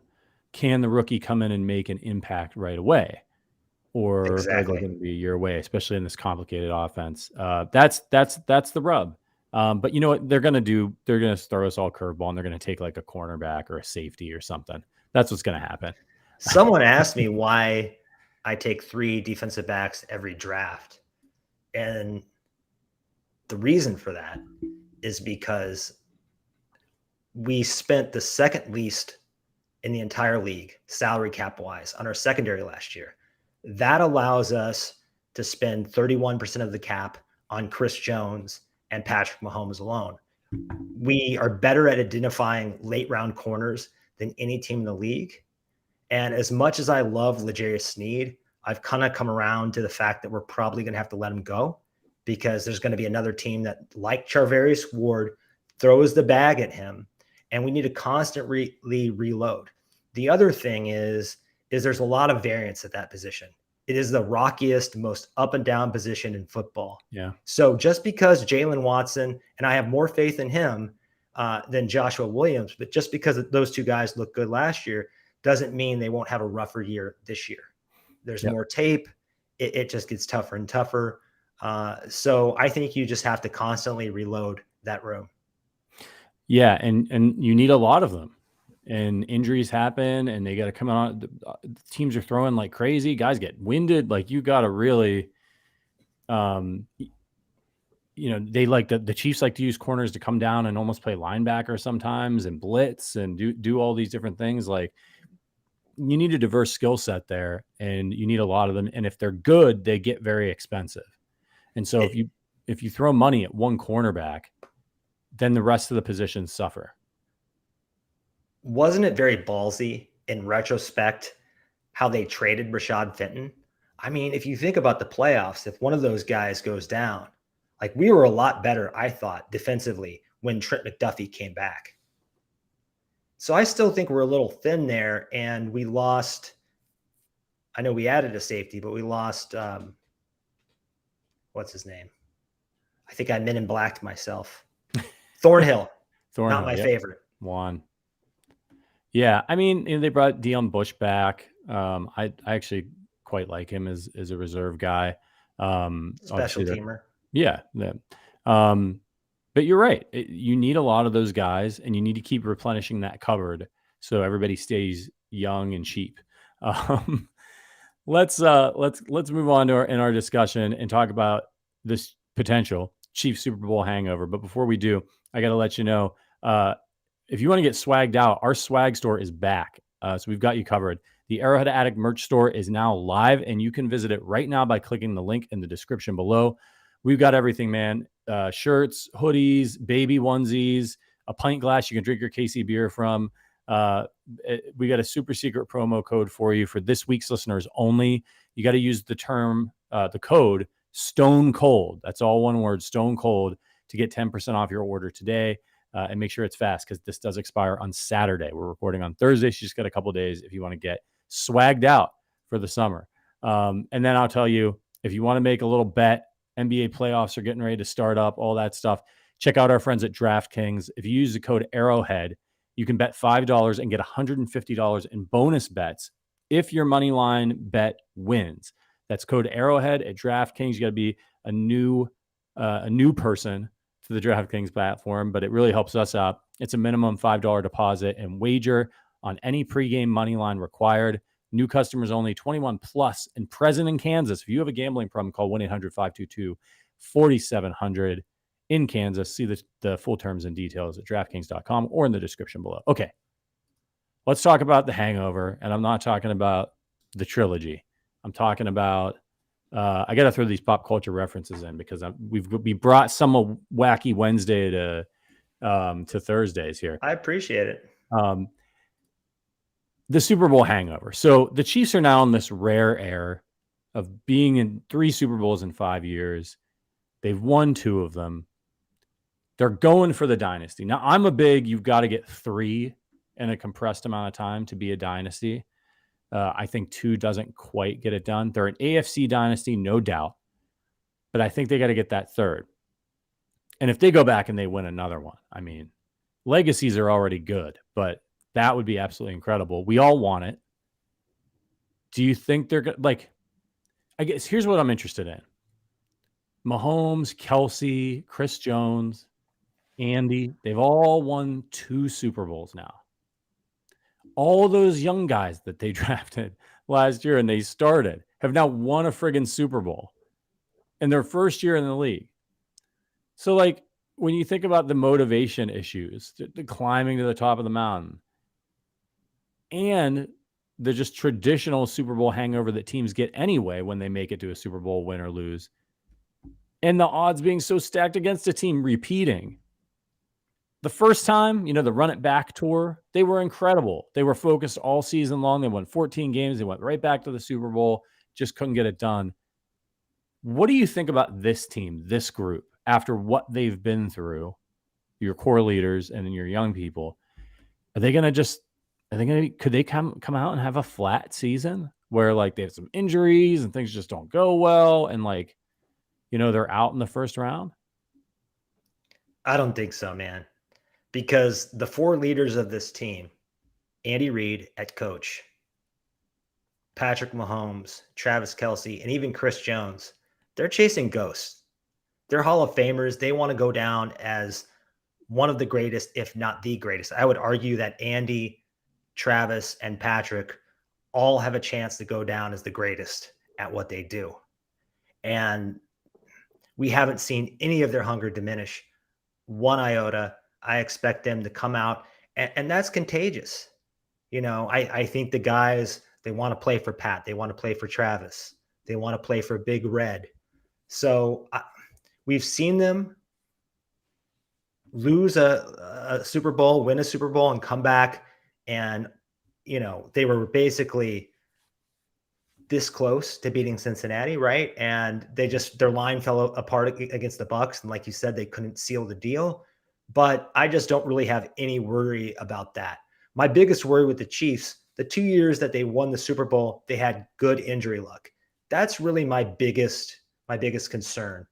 S1: can the rookie come in and make an impact right away? Or exactly. Are they going to be a year away, especially in this complicated offense? That's the rub. But you know what they're going to do? They're going to throw us all curveball and they're going to take like a cornerback or a safety or something. That's what's going to happen.
S2: Someone asked me why I take 3 defensive backs every draft. And the reason for that is because we spent the second least in the entire league, salary cap wise, on our secondary last year. That allows us to spend 31% of the cap on Chris Jones and Patrick Mahomes alone. We are better at identifying late round corners than any team in the league. And as much as I love L'Jarius Sneed, I've kind of come around to the fact that we're probably going to have to let him go because there's going to be another team that, like Charvarius Ward, throws the bag at him, and we need to constantly reload. The other thing is there's a lot of variance at that position. It is the rockiest, most up and down position in football.
S1: Yeah.
S2: So just because Jalen Watson, and I have more faith in him than Joshua Williams, but just because those 2 guys look good last year doesn't mean they won't have a rougher year this year. There's more tape. It just gets tougher and tougher. So I think you just have to constantly reload that room.
S1: Yeah. And you need a lot of them. And injuries happen and they got to come on. The teams are throwing like crazy. Guys get winded. Like, you got to really, they like the Chiefs like to use corners to come down and almost play linebacker sometimes and blitz and do all these different things. Like, you need a diverse skill set there and you need a lot of them. And if they're good, they get very expensive. And so if you throw money at one cornerback, then the rest of the positions suffer.
S2: Wasn't it very ballsy in retrospect how they traded Rashad Fenton? I mean, if you think about the playoffs, if one of those guys goes down, like, we were a lot better, I thought, defensively when Trent McDuffie came back. So I still think we're a little thin there, and we lost. I know we added a safety, but we lost. What's his name? I think I Men in Blacked myself. Thornhill. Not my favorite.
S1: Juan. Yeah, I mean, they brought Deion Bush back. I actually quite like him as a reserve guy.
S2: Special
S1: Obviously,
S2: teamer.
S1: yeah. But you're right. You need a lot of those guys, and you need to keep replenishing that cupboard so everybody stays young and cheap. Um, let's move on to our discussion and talk about this potential Chiefs Super Bowl hangover. But before we do, I got to let you know, if you want to get swagged out, our swag store is back. So we've got you covered. The Arrowhead Addict merch store is now live, and you can visit it right now by clicking the link in the description below. We've got everything, man. Shirts, hoodies, baby onesies, a pint glass you can drink your KC beer from. We got a super secret promo code for you for this week's listeners only. You got to use the code Stone Cold. That's all one word, Stone Cold, to get 10% off your order today. And make sure it's fast because this does expire on Saturday. We're recording on Thursday. So you just got a couple days if you want to get swagged out for the summer. And then I'll tell you, if you want to make a little bet, NBA playoffs are getting ready to start up, all that stuff. Check out our friends at DraftKings. If you use the code Arrowhead, you can bet $5 and get $150 in bonus bets if your money line bet wins. That's code Arrowhead at DraftKings. You got to be a new person to the DraftKings platform, but it really helps us out. It's a minimum $5 deposit and wager on any pregame money line required. New customers only, 21 plus, and present in Kansas. If you have a gambling problem, call 1-800-522-4700 in Kansas. See the full terms and details at DraftKings.com or in the description below. Okay, let's talk about the hangover, and I'm not talking about the trilogy. I'm talking about, I got to throw these pop culture references in because we brought some of Wacky Wednesday to Thursdays here.
S2: I appreciate it.
S1: The Super Bowl hangover. So the Chiefs are now in this rare air of being in 3 Super Bowls in 5 years. They've won 2 of them. They're going for the dynasty. Now, I'm you've got to get 3 in a compressed amount of time to be a dynasty. I think 2 doesn't quite get it done. They're an AFC dynasty, no doubt. But I think they got to get that 3rd. And if they go back and they win another one, I mean, legacies are already good, but that would be absolutely incredible. We all want it. Do you think they're going to, I guess here's what I'm interested in. Mahomes, Kelsey, Chris Jones, Andy, they've all won 2 Super Bowls now. All those young guys that they drafted last year and they started have now won a friggin' Super Bowl in their first year in the league. So, when you think about the motivation issues, the climbing to the top of the mountain, and the just traditional Super Bowl hangover that teams get anyway when they make it to a Super Bowl, win or lose, and the odds being so stacked against a team repeating. The first time, the Run It Back tour, they were incredible. They were focused all season long. They won 14 games. They went right back to the Super Bowl, just couldn't get it done. What do you think about this team, this group, after what they've been through, your core leaders and your young people? Are they going to could they come out and have a flat season where they have some injuries and things just don't go well and they're out in the first round?
S2: I don't think so, man. Because the 4 leaders of this team, Andy Reid at coach, Patrick Mahomes, Travis Kelce, and even Chris Jones, they're chasing ghosts. They're Hall of Famers. They want to go down as one of the greatest, if not the greatest. I would argue that Andy, Travis, and Patrick all have a chance to go down as the greatest at what they do. And we haven't seen any of their hunger diminish one iota. I expect them to come out, and that's contagious. I think the guys, they want to play for Pat. They want to play for Travis. They want to play for Big Red. So we've seen them lose a Super Bowl, win a Super Bowl, and come back. And, they were basically this close to beating Cincinnati, right? And their line fell apart against the Bucs. And like you said, they couldn't seal the deal. But I just don't really have any worry about that. My biggest worry with the Chiefs, the 2 years that they won the Super Bowl, they had good injury luck. That's really my biggest concern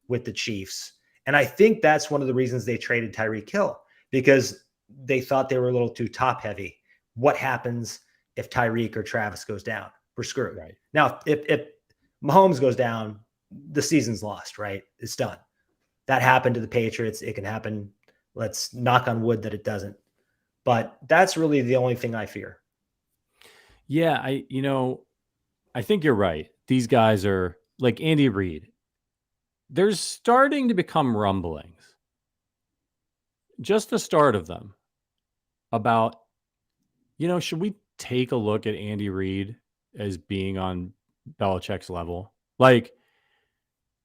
S2: with the Chiefs. And I think that's one of the reasons they traded Tyreek Hill, because they thought they were a little too top heavy. What happens if Tyreek or Travis goes down. We're screwed.
S1: Right.
S2: Now, if Mahomes goes down, the season's lost, right? It's done. That happened to the Patriots. It can happen. Let's knock on wood that it doesn't. But that's really the only thing I fear.
S1: Yeah, I think you're right. These guys are like Andy Reid. There's starting to become rumblings, just the start of them, about, should we take a look at Andy Reid as being on Belichick's level? Like,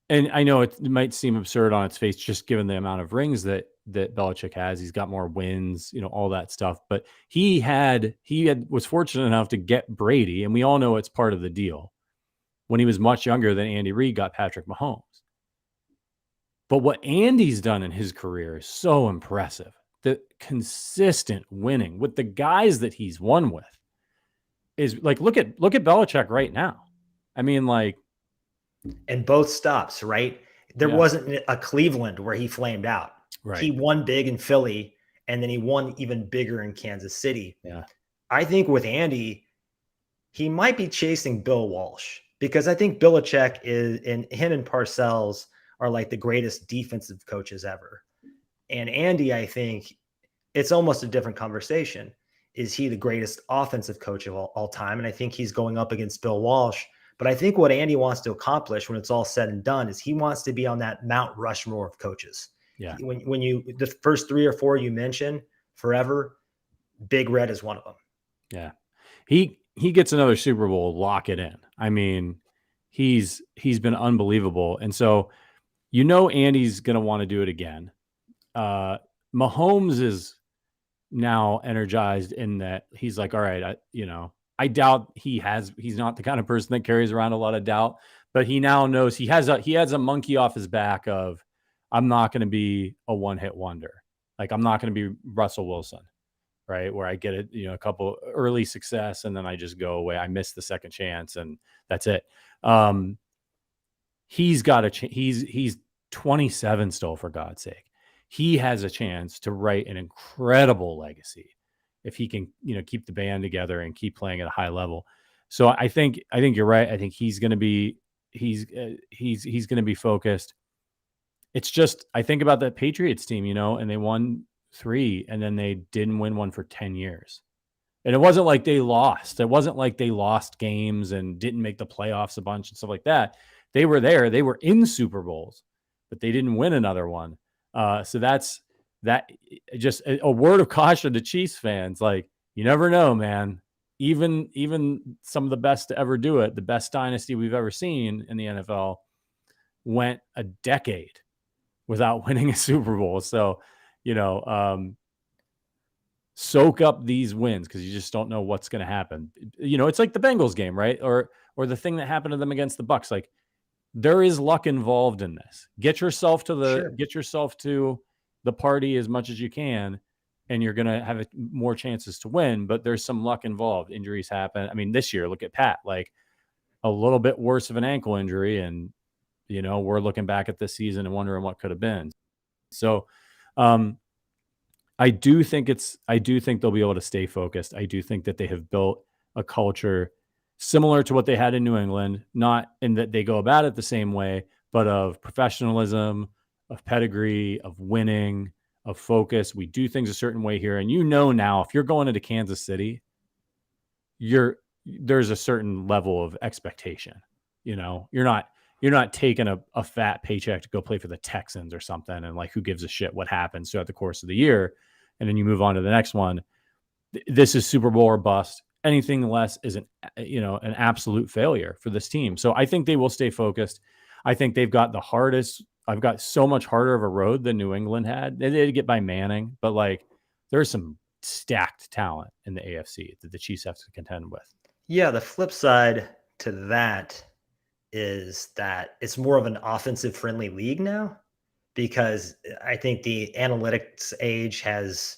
S1: and I know it might seem absurd on its face, just given the amount of rings that Belichick has. He's got more wins, all that stuff. But he was fortunate enough to get Brady, and we all know it's part of the deal. When he was much younger than Andy Reid got Patrick Mahomes. But what Andy's done in his career is so impressive. The consistent winning with the guys that he's won with is like, look at Belichick right now. I mean, like,
S2: and both stops, right? There wasn't a Cleveland where he flamed out.
S1: Right.
S2: He won big in Philly, and then he won even bigger in Kansas City.
S1: Yeah.
S2: I think with Andy, he might be chasing Bill Walsh, because I think Belichick and him and Parcells are like the greatest defensive coaches ever. And Andy, I think it's almost a different conversation. Is he the greatest offensive coach of all time? And I think he's going up against Bill Walsh. But I think what Andy wants to accomplish when it's all said and done is he wants to be on that Mount Rushmore of coaches.
S1: Yeah.
S2: When you, the first 3 or 4 you mentioned forever, Big Red is one of them.
S1: Yeah. He gets another Super Bowl, lock it in. I mean, he's been unbelievable. And so, Andy's going to want to do it again. Mahomes is now energized in that he's like, all right, I doubt he's not the kind of person that carries around a lot of doubt, but he now knows he has a monkey off his back of, I'm not going to be a one-hit wonder. Like, I'm not going to be Russell Wilson, right? Where I get a couple early success and then I just go away. I miss the second chance and that's it. He's got he's 27 still, for God's sake. He has a chance to write an incredible legacy if he can, keep the band together and keep playing at a high level. So I think you're right. I think he's going to be going to be focused. It's just, I think about that Patriots team, and they won 3 and then they didn't win one for 10 years. And it wasn't like they lost. It wasn't like they lost games and didn't make the playoffs a bunch and stuff like that. They were there. They were in Super Bowls, but they didn't win another one. So that's just a word of caution to Chiefs fans. Like, you never know, man. Even some of the best to ever do it, the best dynasty we've ever seen in the NFL, went a decade without winning a Super Bowl. So, soak up these wins because you just don't know what's going to happen. It's like the Bengals game, right? Or the thing that happened to them against the Bucs. Like, there is luck involved in this. Get yourself to the party as much as you can, and you're going to have more chances to win, but there's some luck involved. Injuries happen. I mean, this year, look at Pat, like a little bit worse of an ankle injury. And, we're looking back at this season and wondering what could have been. So, I do think they'll be able to stay focused. I do think that they have built a culture similar to what they had in New England, not in that they go about it the same way, but of professionalism, of pedigree, of winning, of focus. We do things a certain way here. And now if you're going into Kansas City, there's a certain level of expectation. You're not taking a fat paycheck to go play for the Texans or something. And like, who gives a shit what happens throughout the course of the year? And then you move on to the next one. This is Super Bowl or bust. Anything less is an absolute failure for this team. So I think they will stay focused. I think they've got I've got so much harder of a road than New England had. They did get by Manning, but like, there's some stacked talent in the AFC that the Chiefs have to contend with.
S2: Yeah. The flip side to that is that it's more of an offensive friendly league now, because I think the analytics age has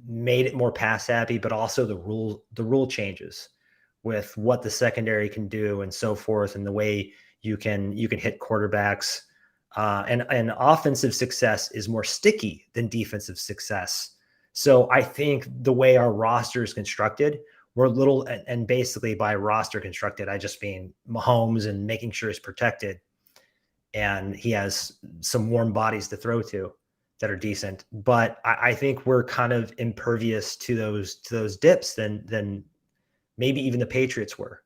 S2: made it more pass happy, but also the rule changes with what the secondary can do and so forth, and the way you can hit quarterbacks. And offensive success is more sticky than defensive success. So I think the way our roster is constructed, we're little, and basically by roster constructed, I just mean Mahomes and making sure he's protected and he has some warm bodies to throw to that are decent. But I think we're kind of impervious to those dips than maybe even the Patriots were.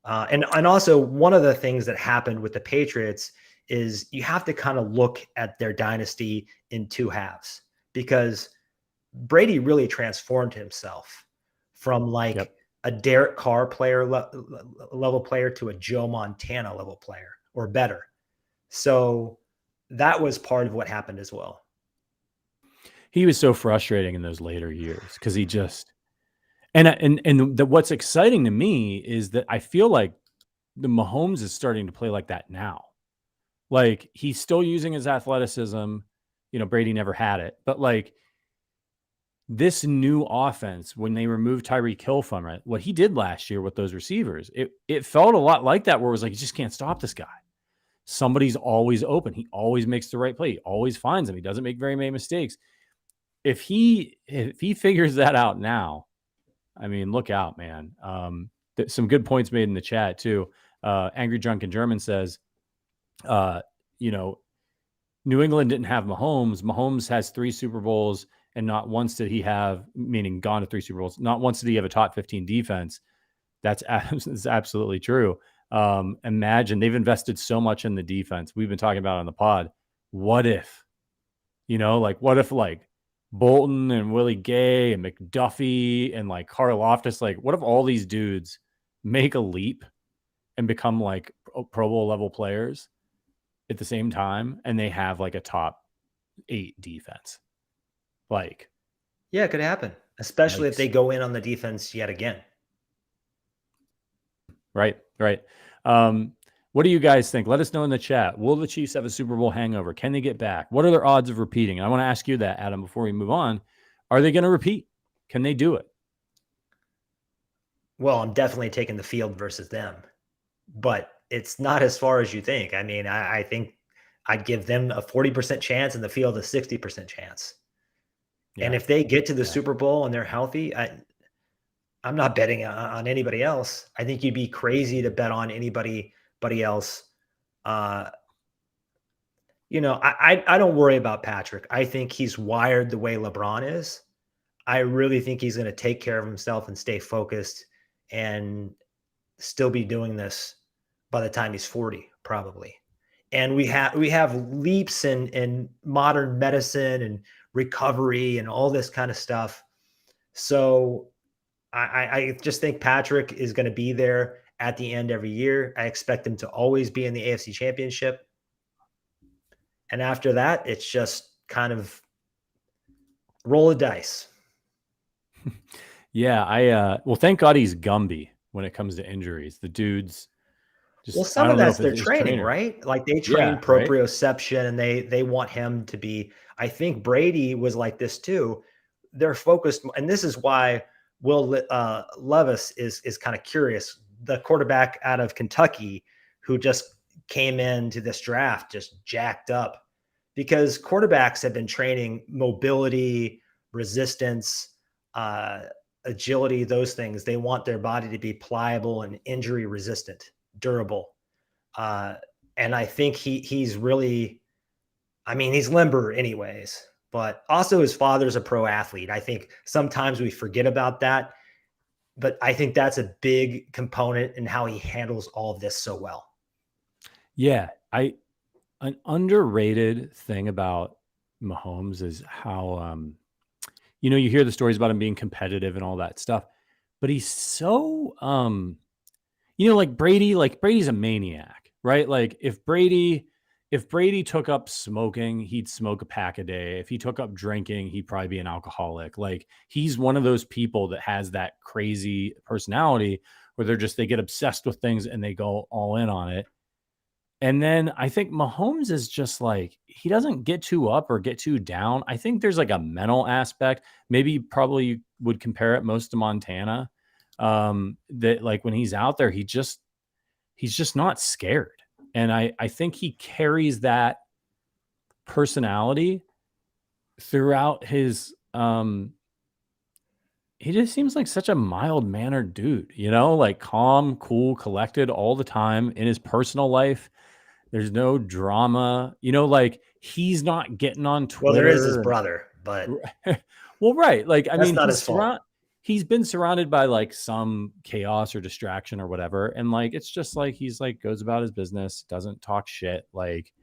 S2: And also one of the things that happened with the Patriots is you have to kind of look at their dynasty in two halves, because Brady really transformed himself from like a Derek Carr level player to a Joe Montana level player or better. So that was part of what happened as well.
S1: He was so frustrating in those later years because he just what's exciting to me is that I feel like the Mahomes is starting to play like that now. Like he's still using his athleticism. You know, Brady never had it, but like this new offense, when they removed Tyreek Hill from it, what he did last year with those receivers, it felt a lot like that, where it was like, you just can't stop this guy. Somebody's always open. He always makes the right play. He always finds them. He doesn't make very many mistakes. If he figures that out now, I mean, look out, man. Some good points made in the chat too. Angry Drunken German says, you know, New England didn't have Mahomes. Mahomes has 3 Super Bowls, and not once did he have, meaning gone to 3 Super Bowls, not once did he have a top 15 defense. That's absolutely true. Imagine they've invested so much in the defense. We've been talking about it on the pod. What if, what if like Bolton and Willie Gay and McDuffie and like Karlaftis, like what if all these dudes make a leap and become like Pro Bowl level players at the same time, and they have like a top 8 defense? Like,
S2: yeah, it could happen, especially if they go in on the defense yet again.
S1: Right. What do you guys think? Let us know in the chat. Will the Chiefs have a Super Bowl hangover? Can they get back? What are their odds of repeating? And I want to ask you that, Adam, before we move on. Are they going to repeat? Can they do it?
S2: Well, I'm definitely taking the field versus them, but it's not as far as you think. I mean, I think I'd give them a 40% chance and the field a 60% chance. Yeah. And if they get to the Super Bowl and they're healthy, I'm not betting on anybody else. I think you'd be crazy to bet on anybody else. I don't worry about Patrick. I think he's wired the way LeBron is. I really think he's going to take care of himself and stay focused and still be doing this by the time he's 40, probably. And we have leaps in modern medicine and recovery and all this kind of stuff. So I just think Patrick is going to be there at the end every year. I expect him to always be in the AFC Championship. And after that, it's just kind of roll of dice.
S1: Yeah, well, thank God he's Gumby when it comes to injuries. The dude's just,
S2: some of that's their training, right? Like they train proprioception, and they want him to be. I think Brady was like this too. They're focused, and this is why Will Levis is kind of curious. The quarterback out of Kentucky who just came into this draft just jacked up, because quarterbacks have been training mobility, resistance, agility, those things. They want their body to be pliable and injury resistant, durable. And I think he's really, I mean, he's limber anyways, but also his father's a pro athlete. I think sometimes we forget about that, but I think that's a big component in how he handles all of this so well.
S1: Yeah. An underrated thing about Mahomes is how, you hear the stories about him being competitive and all that stuff, but he's so, like Brady's a maniac, right? Like if Brady took up smoking, he'd smoke a pack a day. If he took up drinking, he'd probably be an alcoholic. Like he's one of those people that has that crazy personality where they get obsessed with things and they go all in on it. And then I think Mahomes is just like, he doesn't get too up or get too down. I think there's like a mental aspect. Maybe probably would compare it most to Montana. That like when he's out there, he's just not scared. And I think he carries that personality throughout his he just seems like such a mild-mannered dude, like calm, cool, collected all the time in his personal life. There's no drama, like he's not getting on
S2: Well, there is his
S1: Twitter.
S2: brother, but
S1: Well, right. Like, I
S2: that's
S1: mean,
S2: not his fault.
S1: he's been surrounded by like some chaos or distraction or whatever. And like, it's just like, he's like, goes about his business, doesn't talk shit, like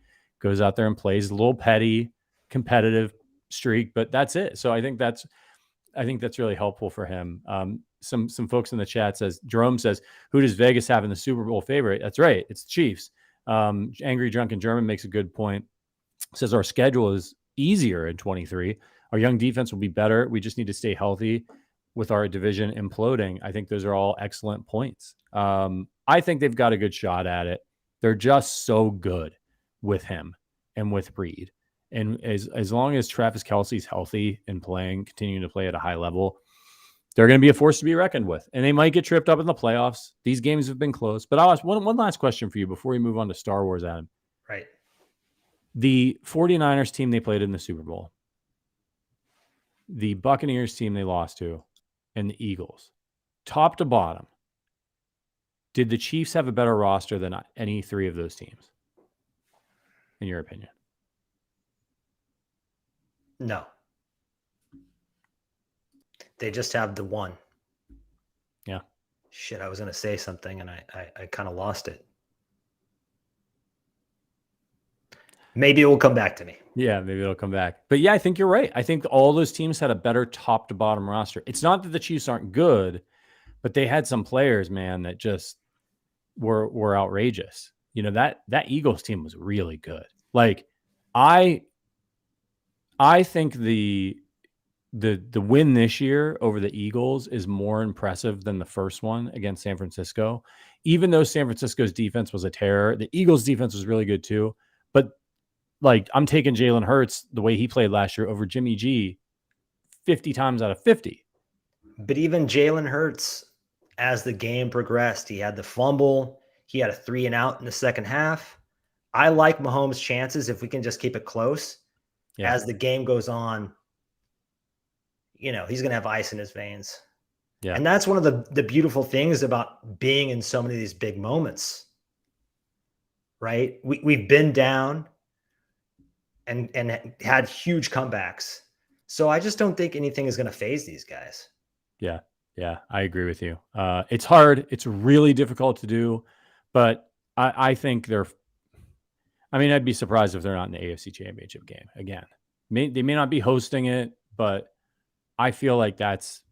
S1: goes out there and plays a little petty, competitive streak, but that's it. So I think that's really helpful for him. Some folks in the chat Jerome says, who does Vegas have in the Super Bowl favorite? That's right. It's the Chiefs. Angry Drunken German makes a good point. Says our schedule is easier in 23. Our young defense will be better. We just need to stay healthy with our division imploding. I think those are all excellent points. I think they've got a good shot at it. They're just so good with him and with Reed. And as long as Travis Kelce's healthy and continuing to play at a high level, they're going to be a force to be reckoned with. And they might get tripped up in the playoffs. These games have been close. But I'll ask one last question for you before we move on to Star Wars, Adam.
S2: Right.
S1: The 49ers team they played in the Super Bowl, the Buccaneers team they lost to, and the Eagles, top to bottom, did the Chiefs have a better roster than any three of those teams, in your opinion?
S2: No. They just have the one.
S1: Yeah.
S2: Shit, I was going to say something and I kind of lost it. Maybe it will come back to me.
S1: Yeah, maybe it'll come back. But yeah, I think you're right. I think all those teams had a better top to bottom roster. It's not that the Chiefs aren't good, but they had some players, man, that just were outrageous. That Eagles team was really good. Like, I think the win this year over the Eagles is more impressive than the first one against San Francisco. Even though San Francisco's defense was a terror, the Eagles defense was really good too. But like, I'm taking Jalen Hurts the way he played last year over Jimmy G 50 times out of 50.
S2: But even Jalen Hurts, as the game progressed, he had the fumble. He had a 3-and-out in the second half. I like Mahomes' chances if we can just keep it close. Yeah. As the game goes on, he's going to have ice in his veins. Yeah. And that's one of the beautiful things about being in so many of these big moments, right? We've been down and had huge comebacks. So I just don't think anything is going to phase these guys.
S1: Yeah. Yeah, I agree with you. It's hard. It's really difficult to do, but I think I'd be surprised if they're not in the AFC Championship game again. They may not be hosting it, but I feel like that's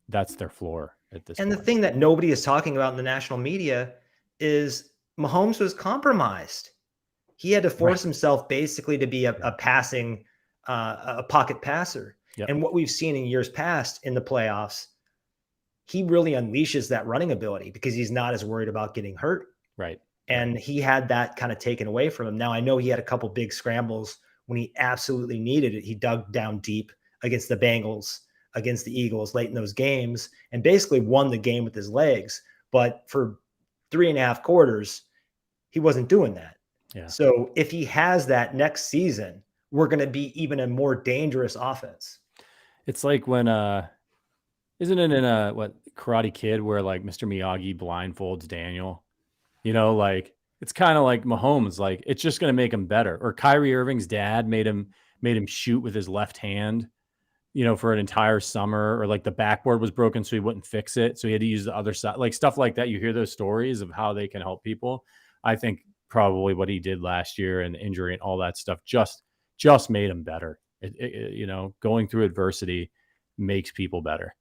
S1: their floor at this point.
S2: And the thing that nobody is talking about in the national media is Mahomes was compromised. He had to force himself basically to be a passing, a pocket passer. Yep. And what we've seen in years past in the playoffs, he really unleashes that running ability because he's not as worried about getting hurt.
S1: Right.
S2: And he had that kind of taken away from him. Now, I know he had a couple big scrambles when he absolutely needed it. He dug down deep against the Bengals, against the Eagles late in those games, and basically won the game with his legs. But for 3.5 quarters, he wasn't doing that. Yeah. So if he has that next season, we're going to be even a more dangerous offense.
S1: It's like when, isn't it in Karate Kid where like Mr. Miyagi blindfolds Daniel? Like it's kind of like Mahomes, like it's just going to make him better. Or Kyrie Irving's dad made him shoot with his left hand, for an entire summer, or like the backboard was broken, so he wouldn't fix it. So he had to use the other side, like stuff like that. You hear those stories of how they can help people. I think probably what he did last year and the injury and all that stuff just made him better. Going through adversity makes people better.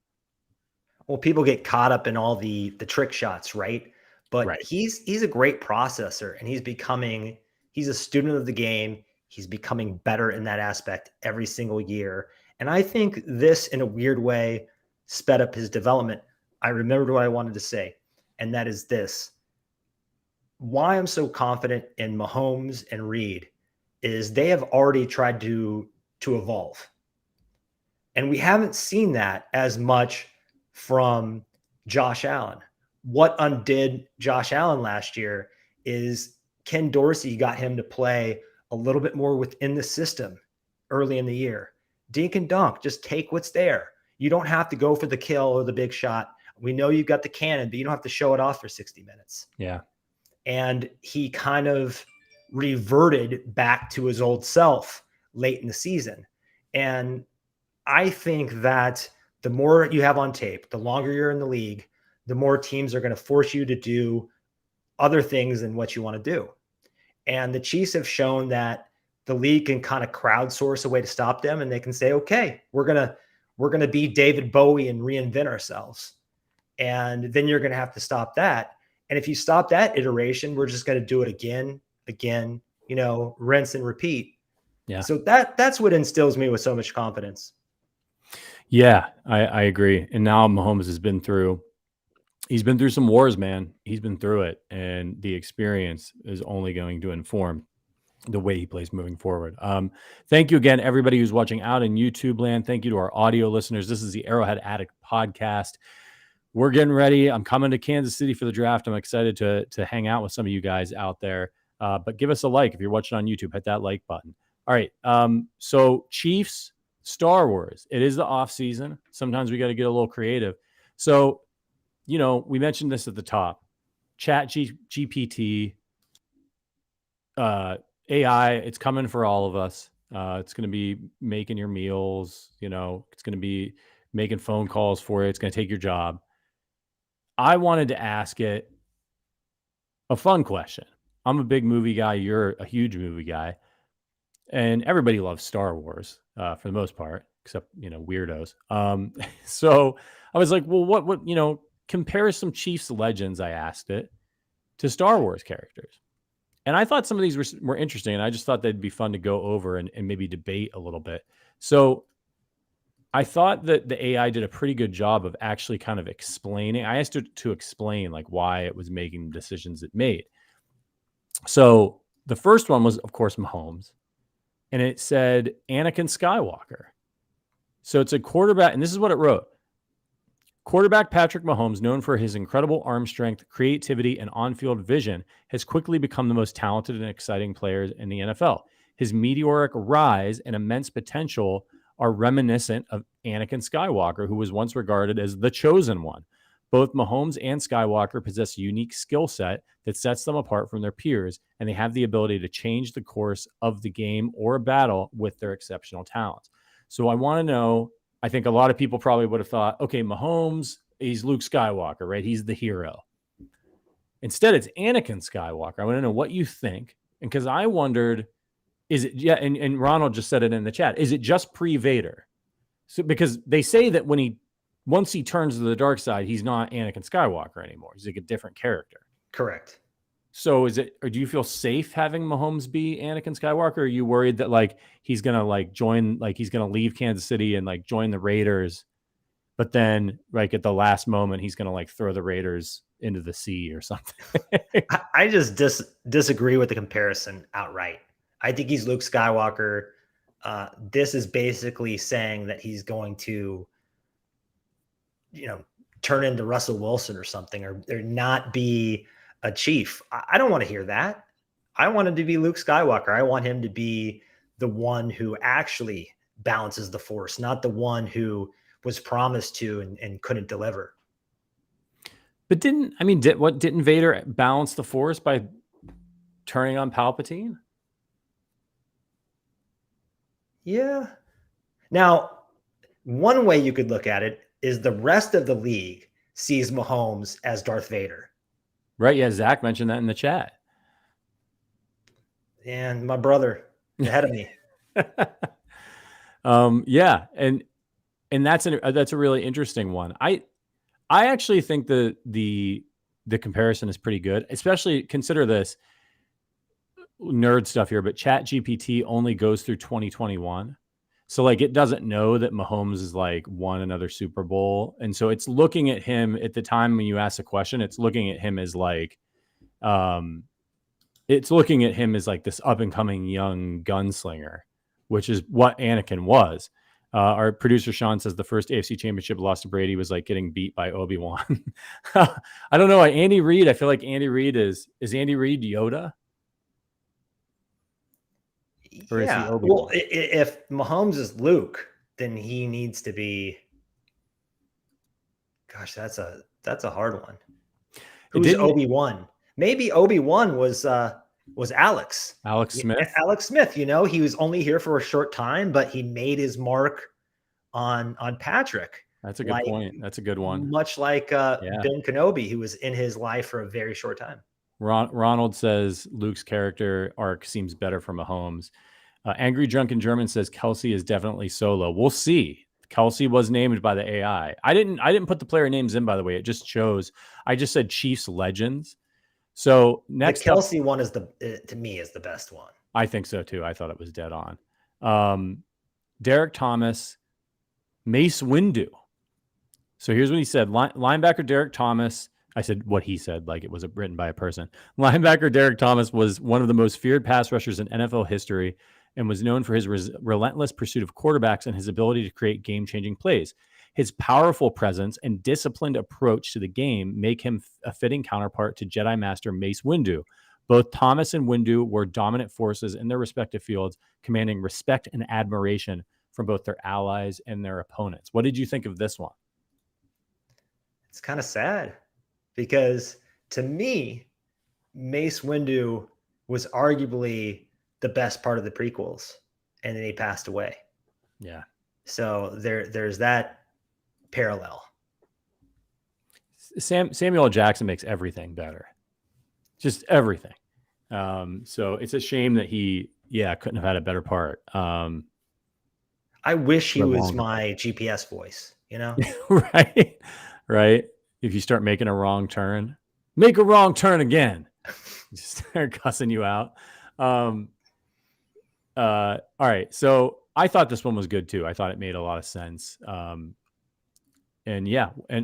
S2: Well, people get caught up in all the trick shots, right? But he's a great processor, and he's a student of the game. He's becoming better in that aspect every single year. And I think this, in a weird way, sped up his development. I remembered what I wanted to say, and that is this. Why I'm so confident in Mahomes and Reed is they have already tried to evolve. And we haven't seen that as much from Josh Allen. What undid Josh Allen last year is Ken Dorsey got him to play a little bit more within the system early in the year. Dink and dunk, just take what's there. You don't have to go for the kill or the big shot. We know you've got the cannon, but you don't have to show it off for 60 minutes.
S1: Yeah.
S2: And he kind of reverted back to his old self late in the season. And I think that the more you have on tape, the longer you're in the league, the more teams are going to force you to do other things than what you want to do. And the Chiefs have shown that the league can kind of crowdsource a way to stop them. And they can say, okay, we're going to be David Bowie and reinvent ourselves. And then you're going to have to stop that. And if you stop that iteration, we're just going to do it again, rinse and repeat.
S1: Yeah.
S2: So that's what instills me with so much confidence.
S1: Yeah, I agree. And now Mahomes he's been through some wars, man. He's been through it. And the experience is only going to inform the way he plays moving forward. Thank you again, everybody who's watching out in YouTube land. Thank you to our audio listeners. This is the Arrowhead Addict podcast. We're getting ready. I'm coming to Kansas City for the draft. I'm excited to hang out with some of you guys out there. But give us a like if you're watching on YouTube. Hit that like button. All right. So Chiefs, Star Wars. It is the off season. Sometimes we got to get a little creative. So, we mentioned this at the top. Chat GPT, AI. It's coming for all of us. It's going to be making your meals. It's going to be making phone calls for you. It's going to take your job. I wanted to ask it a fun question. I'm a big movie guy. You're a huge movie guy. And everybody loves Star Wars for the most part, except, weirdos. So I was like, well, what, compare some Chiefs legends, I asked it, to Star Wars characters. And I thought some of these were interesting, and I just thought they'd be fun to go over and maybe debate a little bit. So I thought that the AI did a pretty good job of actually kind of explaining. I asked it to explain like why it was making the decisions it made. So the first one was, of course, Mahomes. And it said Anakin Skywalker. So it's a quarterback, and this is what it wrote. Quarterback Patrick Mahomes, known for his incredible arm strength, creativity, and on-field vision, has quickly become the most talented and exciting player in the NFL. His meteoric rise and immense potential are reminiscent of Anakin Skywalker, who was once regarded as the chosen one. Both Mahomes and Skywalker possess a unique skill set that sets them apart from their peers, and they have the ability to change the course of the game or a battle with their exceptional talents. So I want to know, I think a lot of people probably would have thought, okay, Mahomes, he's Luke Skywalker, right? He's the hero. Instead, it's Anakin Skywalker. I want to know what you think. And because I wondered, is it, yeah, and Ronald just said it in the chat, is it just pre-Vader? So because they say that once he turns to the dark side, he's not Anakin Skywalker anymore. He's like a different character.
S2: Correct.
S1: So or do you feel safe having Mahomes be Anakin Skywalker? Or are you worried that he's going to join, he's going to leave Kansas City and join the Raiders, but then at the last moment, he's going to throw the Raiders into the sea or something?
S2: I just disagree with the comparison outright. I think he's Luke Skywalker. This is basically saying that he's going to, turn into Russell Wilson or something, or not be a chief. I don't want to hear that. I want him to be Luke Skywalker. I want him to be the one who actually balances the force, not the one who was promised to and couldn't deliver.
S1: But didn't Vader balance the force by turning on Palpatine?
S2: Yeah. Now, one way you could look at it is the rest of the league sees Mahomes as Darth Vader.
S1: Right. Yeah. Zach mentioned that in the chat.
S2: And my brother ahead of me.
S1: Yeah. And that's a really interesting one. I actually think the comparison is pretty good, especially consider this nerd stuff here, but Chat GPT only goes through 2021. So it doesn't know that Mahomes is won another Super Bowl. And so it's looking at him at the time when you ask a question, it's looking at him as this up and coming young gunslinger, which is what Anakin was. Our producer Sean says the first AFC championship lost to Brady was getting beat by Obi-Wan. I don't know. Andy Reid, I feel like Andy Reid is Andy Reid Yoda? Or
S2: yeah. Well, if Mahomes is Luke, then he needs to be Gosh, that's a hard one. Who's Obi-Wan? Maybe Obi-Wan was Alex.
S1: Alex Smith.
S2: Alex Smith, he was only here for a short time, but he made his mark on Patrick.
S1: That's a good point. That's a good one.
S2: Much like Ben Kenobi, who was in his life for a very short time.
S1: Ronald says Luke's character arc seems better for Mahomes. Angry Drunken German says Kelsey is definitely Solo. We'll see. Kelsey was named by the AI. I didn't put the player names in, by the way. It just shows. I just said Chiefs legends. So next,
S2: the Kelsey one is to me is the best one.
S1: I think so too. I thought it was dead on. Derek Thomas, Mace Windu. So here's what he said. Linebacker Derek Thomas. I said what he said, like it was written by a person. Linebacker Derek Thomas was one of the most feared pass rushers in NFL history and was known for his relentless pursuit of quarterbacks and his ability to create game-changing plays. His powerful presence and disciplined approach to the game make him a fitting counterpart to Jedi Master Mace Windu. Both Thomas and Windu were dominant forces in their respective fields, commanding respect and admiration from both their allies and their opponents. What did you think of this one?
S2: It's kind of sad because to me, Mace Windu was arguably the best part of the prequels, and then he passed away.
S1: Yeah. So
S2: there's that parallel.
S1: Samuel L. Jackson makes everything better. Just everything. So it's a shame that he couldn't have had a better part.
S2: I wish he was my GPS voice,
S1: Right. If you start making a wrong turn, make a wrong turn again. Just start cussing you out. All right. So I thought this one was good too. I thought it made a lot of sense. And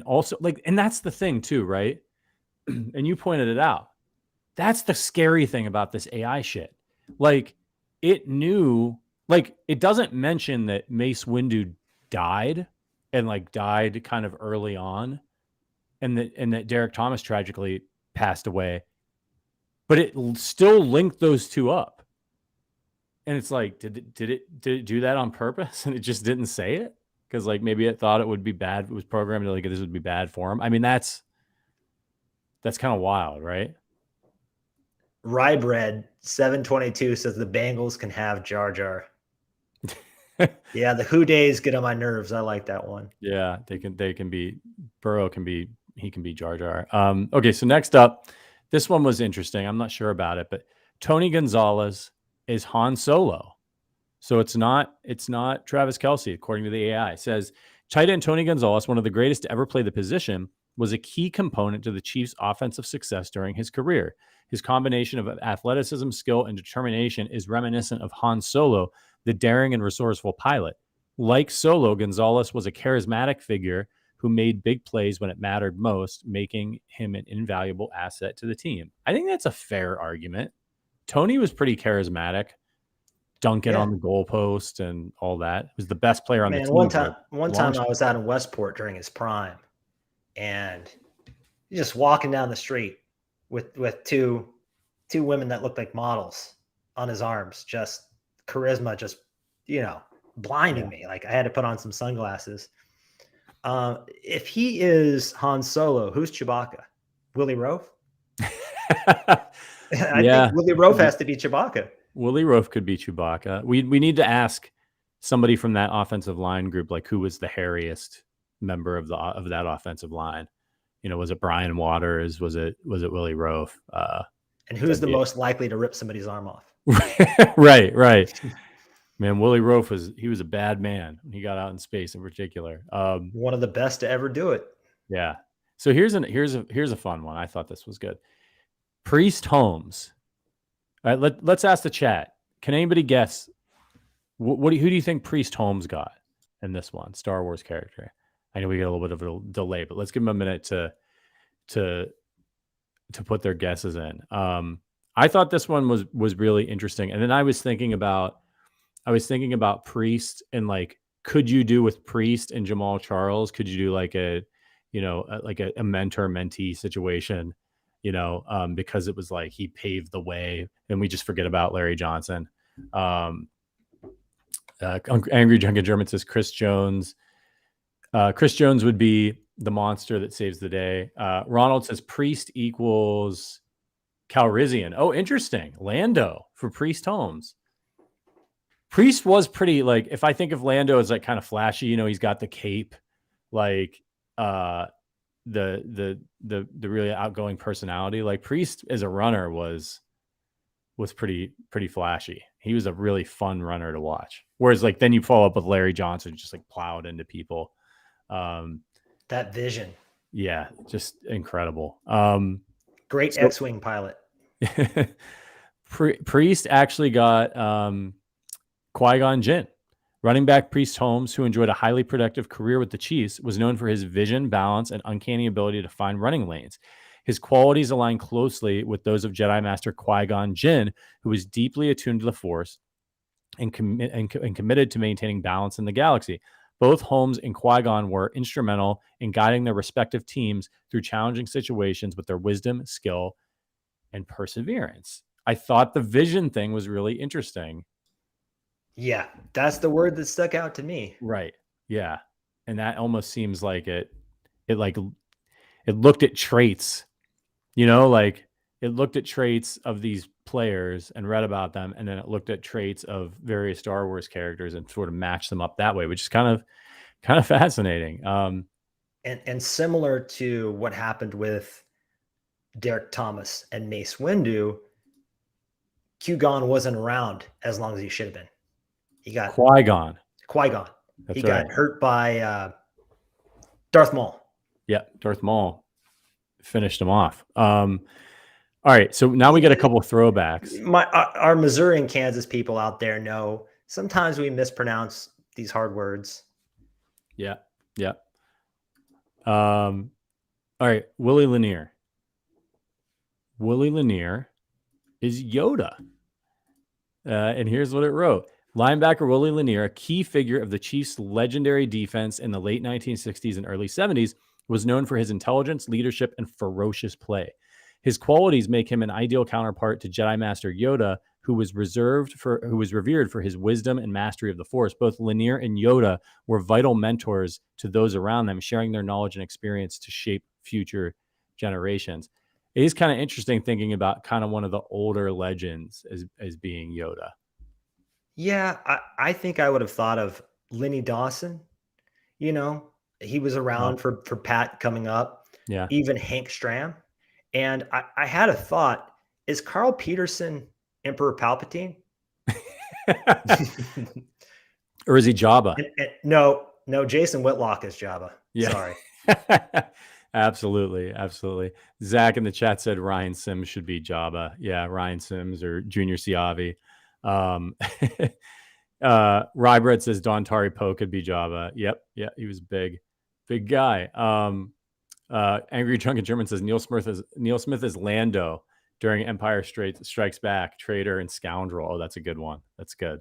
S1: also and that's the thing too, right? And you pointed it out. That's the scary thing about this AI shit. Like it knew, like it doesn't mention that Mace Windu died and died kind of early on, and that Derek Thomas tragically passed away, but it still linked those two up. And it's like, did it do that on purpose? And it just didn't say it because maybe it thought it would be bad. It was programmed to this would be bad for him. I mean, that's kind of wild, right?
S2: Rye Bread 722 says the Bengals can have Jar Jar. Yeah, the Who Days get on my nerves. I like that one.
S1: Yeah, they can be Burrow he can be Jar Jar. Okay, so next up, this one was interesting. I'm not sure about it, but Tony Gonzalez is Han Solo. So it's not Travis Kelce, according to the AI. It says tight end Tony Gonzalez, one of the greatest to ever play the position, was a key component to the Chiefs' offensive success during his career. His combination of athleticism, skill, and determination is reminiscent of Han Solo, the daring and resourceful pilot. Like Solo, Gonzalez was a charismatic figure who made big plays when it mattered most, making him an invaluable asset to the team. I think that's a fair argument. Tony was pretty charismatic, dunking on the goalpost and all that. He was the best player on the team.
S2: One time I was out in Westport during his prime, and he's just walking down the street with two women that looked like models on his arms, just charisma, just blinding me. Like I had to put on some sunglasses. If he is Han Solo, who's Chewbacca? Willie Roaf? I think Willie Roaf has to be Chewbacca.
S1: Willie Roaf could be Chewbacca. We need to ask somebody from that offensive line group, who was the hairiest member of that offensive line. Was it Brian Waters? Was it Willie Roaf?
S2: And who's the most likely to rip somebody's arm off?
S1: Right. Man, Willie Roaf was a bad man when he got out in space in particular.
S2: One of the best to ever do it.
S1: Yeah. So here's a fun one. I thought this was good. Priest Holmes. All right, let's ask the chat. Can anybody guess who do you think Priest Holmes got in this one? Star Wars character. I know we get a little bit of a delay, but let's give them a minute to put their guesses in. I thought this one was really interesting, and then I was thinking about Priest and could you do with Priest and Jamal Charles? Could you do a mentor mentee situation? Because it was he paved the way, and we just forget about Larry Johnson. Angry Junkin German says Chris Jones. Chris Jones would be the monster that saves the day. Ronald says Priest equals Calrissian. Oh, interesting. Lando for Priest Holmes. Priest was pretty, like, if I think of Lando as like kind of flashy, you know, he's got the cape, like the really outgoing personality. Like Priest as a runner was pretty flashy. He was a really fun runner to watch. Whereas like then you follow up with Larry Johnson, just like plowed into people.
S2: That vision.
S1: Yeah, just incredible.
S2: Great X-Wing pilot.
S1: Priest actually got Qui-Gon Jinn. Running back Priest Holmes, who enjoyed a highly productive career with the Chiefs, was known for his vision, balance, and uncanny ability to find running lanes. His qualities align closely with those of Jedi Master Qui-Gon Jinn, who was deeply attuned to the Force and committed to maintaining balance in the galaxy. Both Holmes and Qui-Gon were instrumental in guiding their respective teams through challenging situations with their wisdom, skill, and perseverance. I thought the vision thing was really interesting.
S2: Yeah, that's the word that stuck out to me.
S1: Right. Yeah. And that almost seems like it looked at traits, you know, like it looked at traits of these players and read about them. And then it looked at traits of various Star Wars characters and sort of matched them up that way, which is kind of fascinating.
S2: And similar to what happened with Derek Thomas and Mace Windu, Qui-Gon wasn't around as long as he should have been. He got
S1: Qui-Gon.
S2: He got hurt by Darth Maul.
S1: Yeah, Darth Maul finished him off. All right, so now we get a couple of throwbacks.
S2: Our Missouri and Kansas people out there know sometimes we mispronounce these hard words.
S1: Yeah. All right, Willie Lanier. Willie Lanier is Yoda. And here's what it wrote. Linebacker Willie Lanier, a key figure of the Chiefs' legendary defense in the late 1960s and early 70s, was known for his intelligence, leadership, and ferocious play. His qualities make him an ideal counterpart to Jedi Master Yoda, who was revered for his wisdom and mastery of the Force. Both Lanier and Yoda were vital mentors to those around them, sharing their knowledge and experience to shape future generations. It is kind of interesting thinking about kind of one of the older legends as being Yoda.
S2: Yeah, I think I would have thought of Lenny Dawson. You know, he was around for Pat coming up.
S1: Yeah.
S2: Even Hank Stram. And I had a thought, is Carl Peterson Emperor Palpatine?
S1: Or is he Jabba?
S2: No, Jason Whitlock is Jabba. Yeah. Sorry.
S1: Absolutely. Zach in the chat said Ryan Sims should be Jabba. Yeah, Ryan Sims or Junior Siavi. Rybread says Don Tari Poe could be Jabba. Yep. Yeah, he was big guy. Angry Drunken German says Neil Smith is Lando during Empire Strikes Back, traitor and scoundrel. Oh, that's a good one. That's good.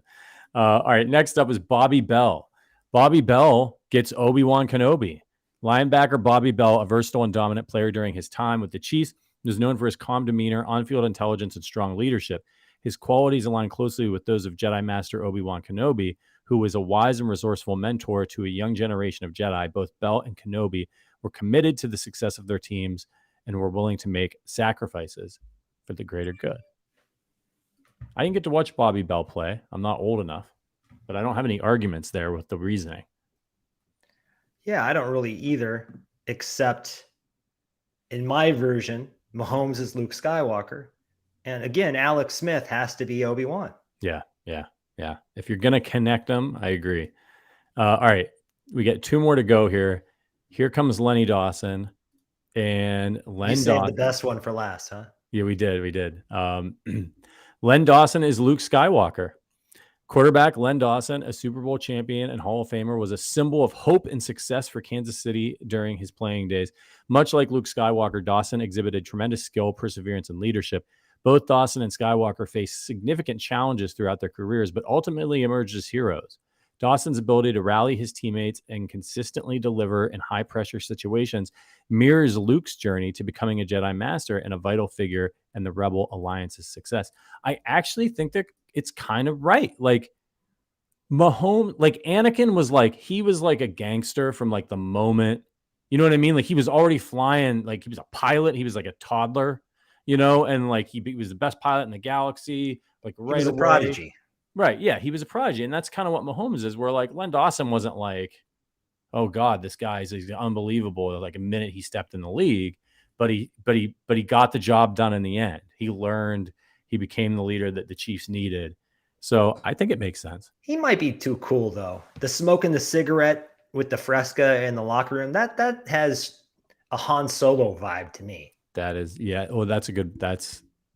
S1: All right, next up is Bobby Bell. Bobby Bell gets Obi-Wan Kenobi. Linebacker Bobby Bell, a versatile and dominant player during his time with the Chiefs, was known for his calm demeanor, on-field intelligence, and strong leadership. His qualities align closely with those of Jedi Master Obi-Wan Kenobi, who was a wise and resourceful mentor to a young generation of Jedi. Both Bell and Kenobi were committed to the success of their teams and were willing to make sacrifices for the greater good. I didn't get to watch Bobby Bell play. I'm not old enough, but I don't have any arguments there with the reasoning.
S2: Yeah, I don't really either, except in my version, Mahomes is Luke Skywalker. And again, Alex Smith has to be Obi-Wan.
S1: Yeah. If you're going to connect them, I agree. All right. We get two more to go here. Here comes Lenny Dawson. And Len Dawson.
S2: The best one for last, huh?
S1: Yeah, we did. Len Dawson is Luke Skywalker. Quarterback Len Dawson, a Super Bowl champion and Hall of Famer, was a symbol of hope and success for Kansas City during his playing days. Much like Luke Skywalker, Dawson exhibited tremendous skill, perseverance, and leadership. Both Dawson and Skywalker faced significant challenges throughout their careers, but ultimately emerged as heroes. Dawson's ability to rally his teammates and consistently deliver in high-pressure situations mirrors Luke's journey to becoming a Jedi Master and a vital figure in the Rebel Alliance's success. I actually think that it's kind of right. Like Mahomes, like Anakin was like, he was like a gangster from like the moment You know what I mean? Like he was already flying, like he was a pilot. He was like a toddler, and like he was the best pilot in the galaxy, like
S2: He
S1: right
S2: was a
S1: away.
S2: prodigy.
S1: Right. Yeah. He was a prodigy. And that's kind of what Mahomes is, where like Len Dawson wasn't like, oh God, this guy's he's unbelievable. Like a minute he stepped in the league, but he got the job done in the end. He learned, he became the leader that the Chiefs needed. So I think it makes sense.
S2: He might be too cool though. The smoking the cigarette with the Fresca in the locker room, that has a Han Solo vibe to me.
S1: That is, yeah. Oh,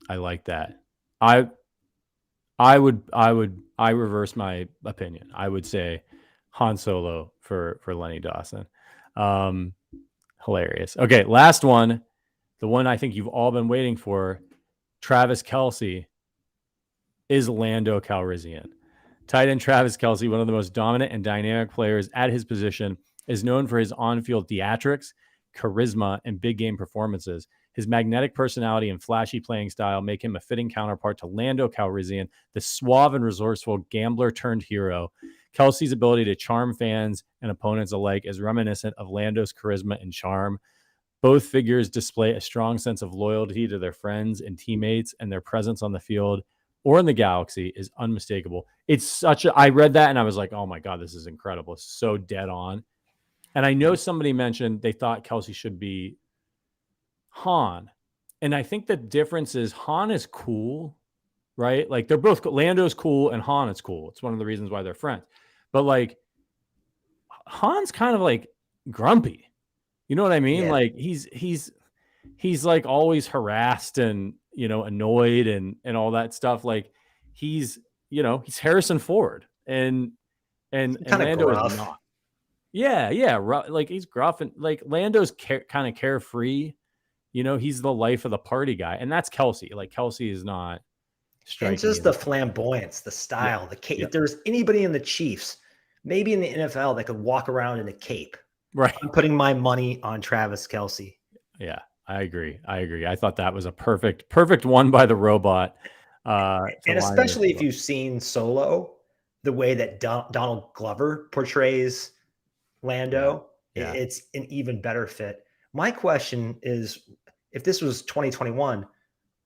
S1: I like that. I reverse my opinion. I would say Han Solo for Lenny Dawson. Hilarious. Okay, last one. The one I think you've all been waiting for. Travis Kelce is Lando Calrissian. Tight end Travis Kelce, one of the most dominant and dynamic players at his position, is known for his on-field theatrics, charisma, and big game performances. His magnetic personality and flashy playing style make him a fitting counterpart to Lando Calrissian, the suave and resourceful gambler turned hero. Kelce's ability to charm fans and opponents alike is reminiscent of Lando's charisma and charm. Both figures display a strong sense of loyalty to their friends and teammates, and their presence on the field or in the galaxy is unmistakable. I read that and I was like, oh my God, this is incredible. It's so dead on. And I know somebody mentioned they thought Kelce should be Han. And I think the difference is Han is cool, right? Like they're both, Lando's cool and Han is cool. It's one of the reasons why they're friends. But like Han's kind of like grumpy. You know what I mean? Yeah. Like he's like always harassed and, annoyed and all that stuff. Like he's Harrison Ford and Lando is not. Yeah. Like he's gruff and like Lando's kind of carefree. He's the life of the party guy, and that's Kelce. Like Kelce is not striking.
S2: And just the flamboyance, the style, the cape. If there's anybody in the Chiefs, maybe in the NFL, that could walk around in a cape.
S1: Right.
S2: I'm putting my money on Travis Kelce.
S1: Yeah, I agree. I thought that was a perfect one by the robot.
S2: And especially if you've seen Solo, the way that Donald Glover portrays Lando, it's an even better fit. My question is, if this was 2021,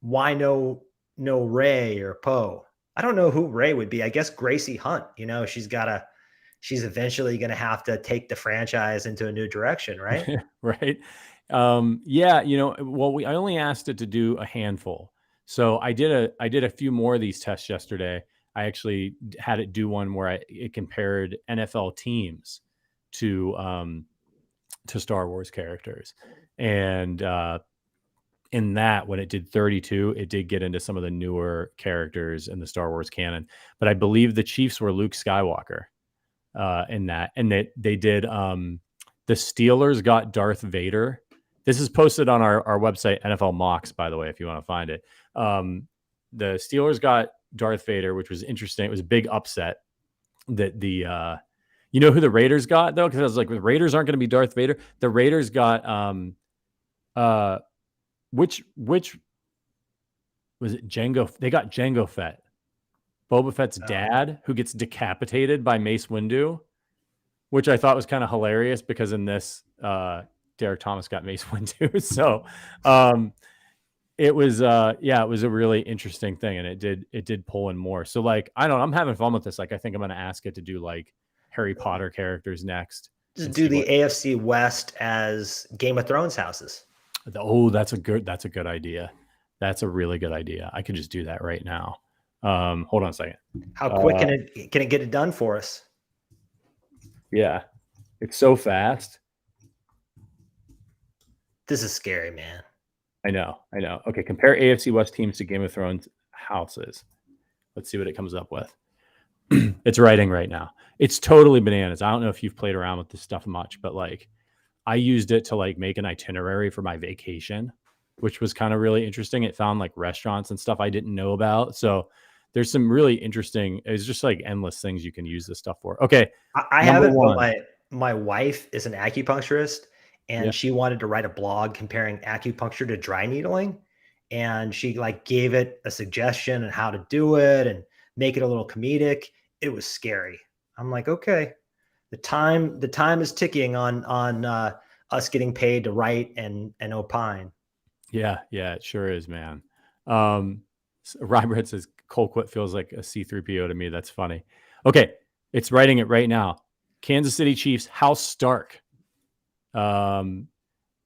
S2: why no Ray or Poe? I don't know who Ray would be. I guess Gracie Hunt. She's eventually going to have to take the franchise into a new direction, right?
S1: Right. Yeah. I only asked it to do a handful. So I did a few more of these tests yesterday. I actually had it do one where it compared NFL teams to Star Wars characters. And in that, when it did 32, it did get into some of the newer characters in the Star Wars canon. But I believe the Chiefs were Luke Skywalker in that. And they did the Steelers got Darth Vader. This is posted on our website, NFL Mocks, by the way, if you want to find it. The Steelers got Darth Vader, which was interesting. It was a big upset that you know who the Raiders got, though? Because I was like, the Raiders aren't going to be Darth Vader. The Raiders got which was it? Jango. They got Jango Fett, Boba Fett's dad, who gets decapitated by Mace Windu, which I thought was kind of hilarious because in this, Derek Thomas got Mace Windu. So it was a really interesting thing, and it did pull in more. So like, I don't know, I'm having fun with this. Like, I think I'm going to ask it to do like Harry Potter characters next.
S2: Just do the AFC West as Game of Thrones houses.
S1: Oh, that's a good idea. That's a really good idea. I could just do that right now. Hold on a second.
S2: How quick can it get it done for us?
S1: Yeah, it's so fast.
S2: This is scary, man.
S1: I know. Okay, compare AFC West teams to Game of Thrones houses. Let's see what it comes up with. It's writing right now. It's totally bananas. I don't know if you've played around with this stuff much, but like I used it to like make an itinerary for my vacation, which was kind of really interesting. It found like restaurants and stuff I didn't know about. So there's some really interesting, it's just like endless things you can use this stuff for. Okay.
S2: I haven't, but my wife is an acupuncturist, and she wanted to write a blog comparing acupuncture to dry needling. And she like gave it a suggestion on how to do it and make it a little comedic. It was scary. I'm like, okay, the time is ticking on us getting paid to write and opine.
S1: Yeah, it sure is, man. Robert says Colquitt feels like a C-3PO to me. That's funny. Okay, it's writing it right now. Kansas City Chiefs, House Stark.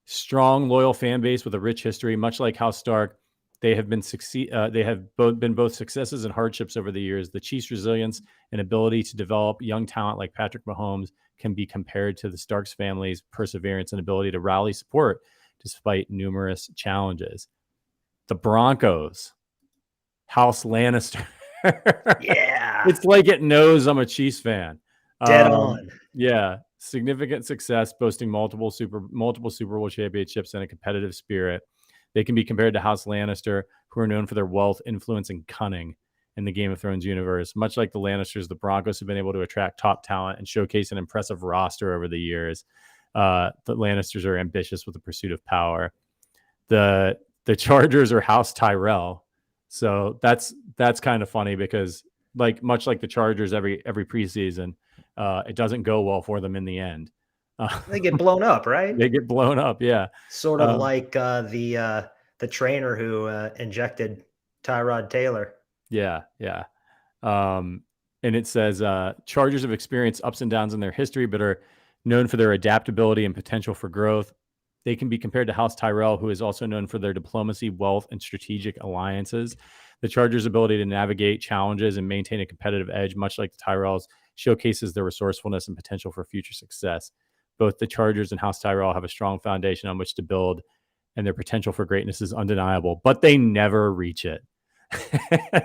S1: Strong, loyal fan base with a rich history, much like House Stark. They have been both successes and hardships over the years. The Chiefs' resilience and ability to develop young talent like Patrick Mahomes can be compared to the Starks family's perseverance and ability to rally support despite numerous challenges. The Broncos, House Lannister.
S2: Yeah,
S1: it's like it knows I'm a Chiefs fan.
S2: Dead on.
S1: Yeah, significant success, boasting multiple Super Bowl championships and a competitive spirit. They can be compared to House Lannister, who are known for their wealth, influence, and cunning in the Game of Thrones universe. Much like the Lannisters, the Broncos have been able to attract top talent and showcase an impressive roster over the years. The Lannisters are ambitious with the pursuit of power. The Chargers are House Tyrell. So that's kind of funny because much like the Chargers every preseason, it doesn't go well for them in the end.
S2: They get blown up, right?
S1: They get blown up, yeah.
S2: Sort of like the trainer who injected Tyrod Taylor.
S1: Yeah. And it says Chargers have experienced ups and downs in their history, but are known for their adaptability and potential for growth. They can be compared to House Tyrell, who is also known for their diplomacy, wealth, and strategic alliances. The Chargers' ability to navigate challenges and maintain a competitive edge, much like the Tyrells, showcases their resourcefulness and potential for future success. Both the Chargers and House Tyrell have a strong foundation on which to build, and their potential for greatness is undeniable, but they never reach it.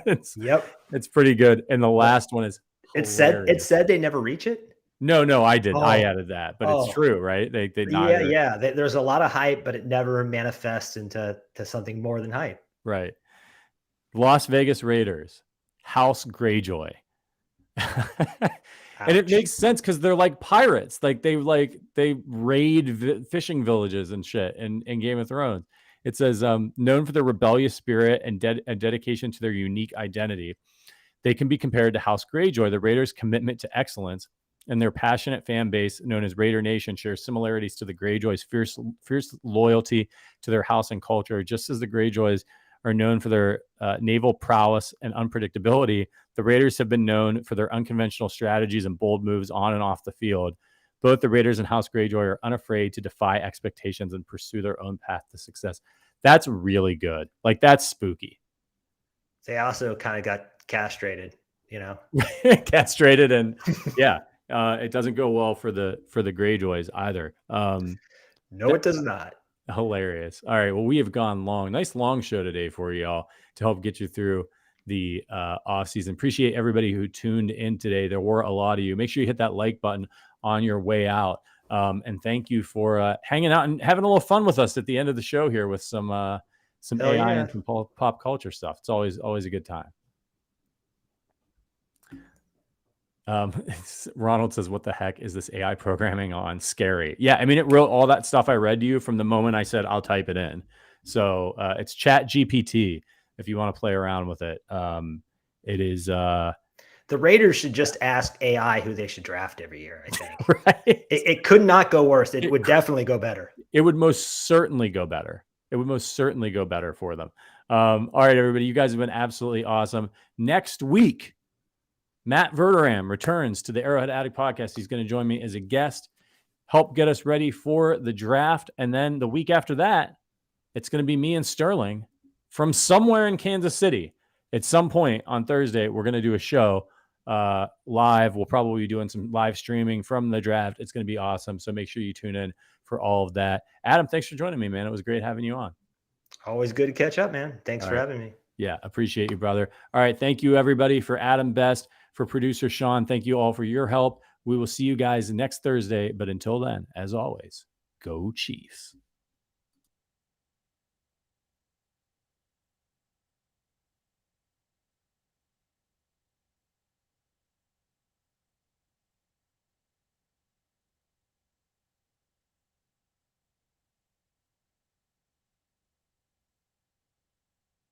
S1: It's pretty good. And the last one is hilarious.
S2: It said they never reach it.
S1: No, I did. I added that, but it's true, right? They
S2: There's a lot of hype, but it never manifests into something more than hype.
S1: Right. Las Vegas Raiders, House Greyjoy. And it makes sense because they're like pirates. They raid fishing villages and shit in Game of Thrones. It says known for their rebellious spirit and dedication to their unique identity. They can be compared to House Greyjoy. The Raiders' commitment to excellence and their passionate fan base, known as Raider Nation, shares similarities to the Greyjoys' fierce loyalty to their house and culture. Just as the Greyjoys are known for their naval prowess and unpredictability, the Raiders have been known for their unconventional strategies and bold moves on and off the field. Both the Raiders and House Greyjoy are unafraid to defy expectations and pursue their own path to success. That's really good. That's spooky.
S2: They also kind of got castrated,
S1: castrated, and yeah. It doesn't go well for the Greyjoys either.
S2: No, it does not.
S1: Hilarious. All right. Well, we have gone long. Nice long show today for y'all to help get you through the off season. Appreciate everybody who tuned in today. There were a lot of you. Make sure you hit that like button on your way out. And thank you for hanging out and having a little fun with us at the end of the show here with some AI and some pop culture stuff. It's always a good time. Ronald says, what the heck is this AI programming on? Scary. Yeah, I mean, it wrote all that stuff I read to you from the moment I said I'll type it in. So it's Chat GPT if you want to play around with it. It is the
S2: Raiders should just ask AI who they should draft every year, I think.
S1: Right?
S2: It could not go worse. It would definitely go better.
S1: It would most certainly go better. It would most certainly go better for them. All right, everybody, you guys have been absolutely awesome. Next week, Matt Verderam returns to the Arrowhead Addict podcast. He's going to join me as a guest, help get us ready for the draft. And then the week after that, it's going to be me and Sterling from somewhere in Kansas City. At some point on Thursday, we're going to do a show live. We'll probably be doing some live streaming from the draft. It's going to be awesome. So make sure you tune in for all of that. Adam, thanks for joining me, man. It was great having you on.
S2: Always good to catch up, man. Thanks for having me.
S1: Yeah, appreciate you, brother. All right. Thank you, everybody. For Adam Best, for producer Sean, thank you all for your help. We will see you guys next Thursday. But until then, as always, go Chiefs.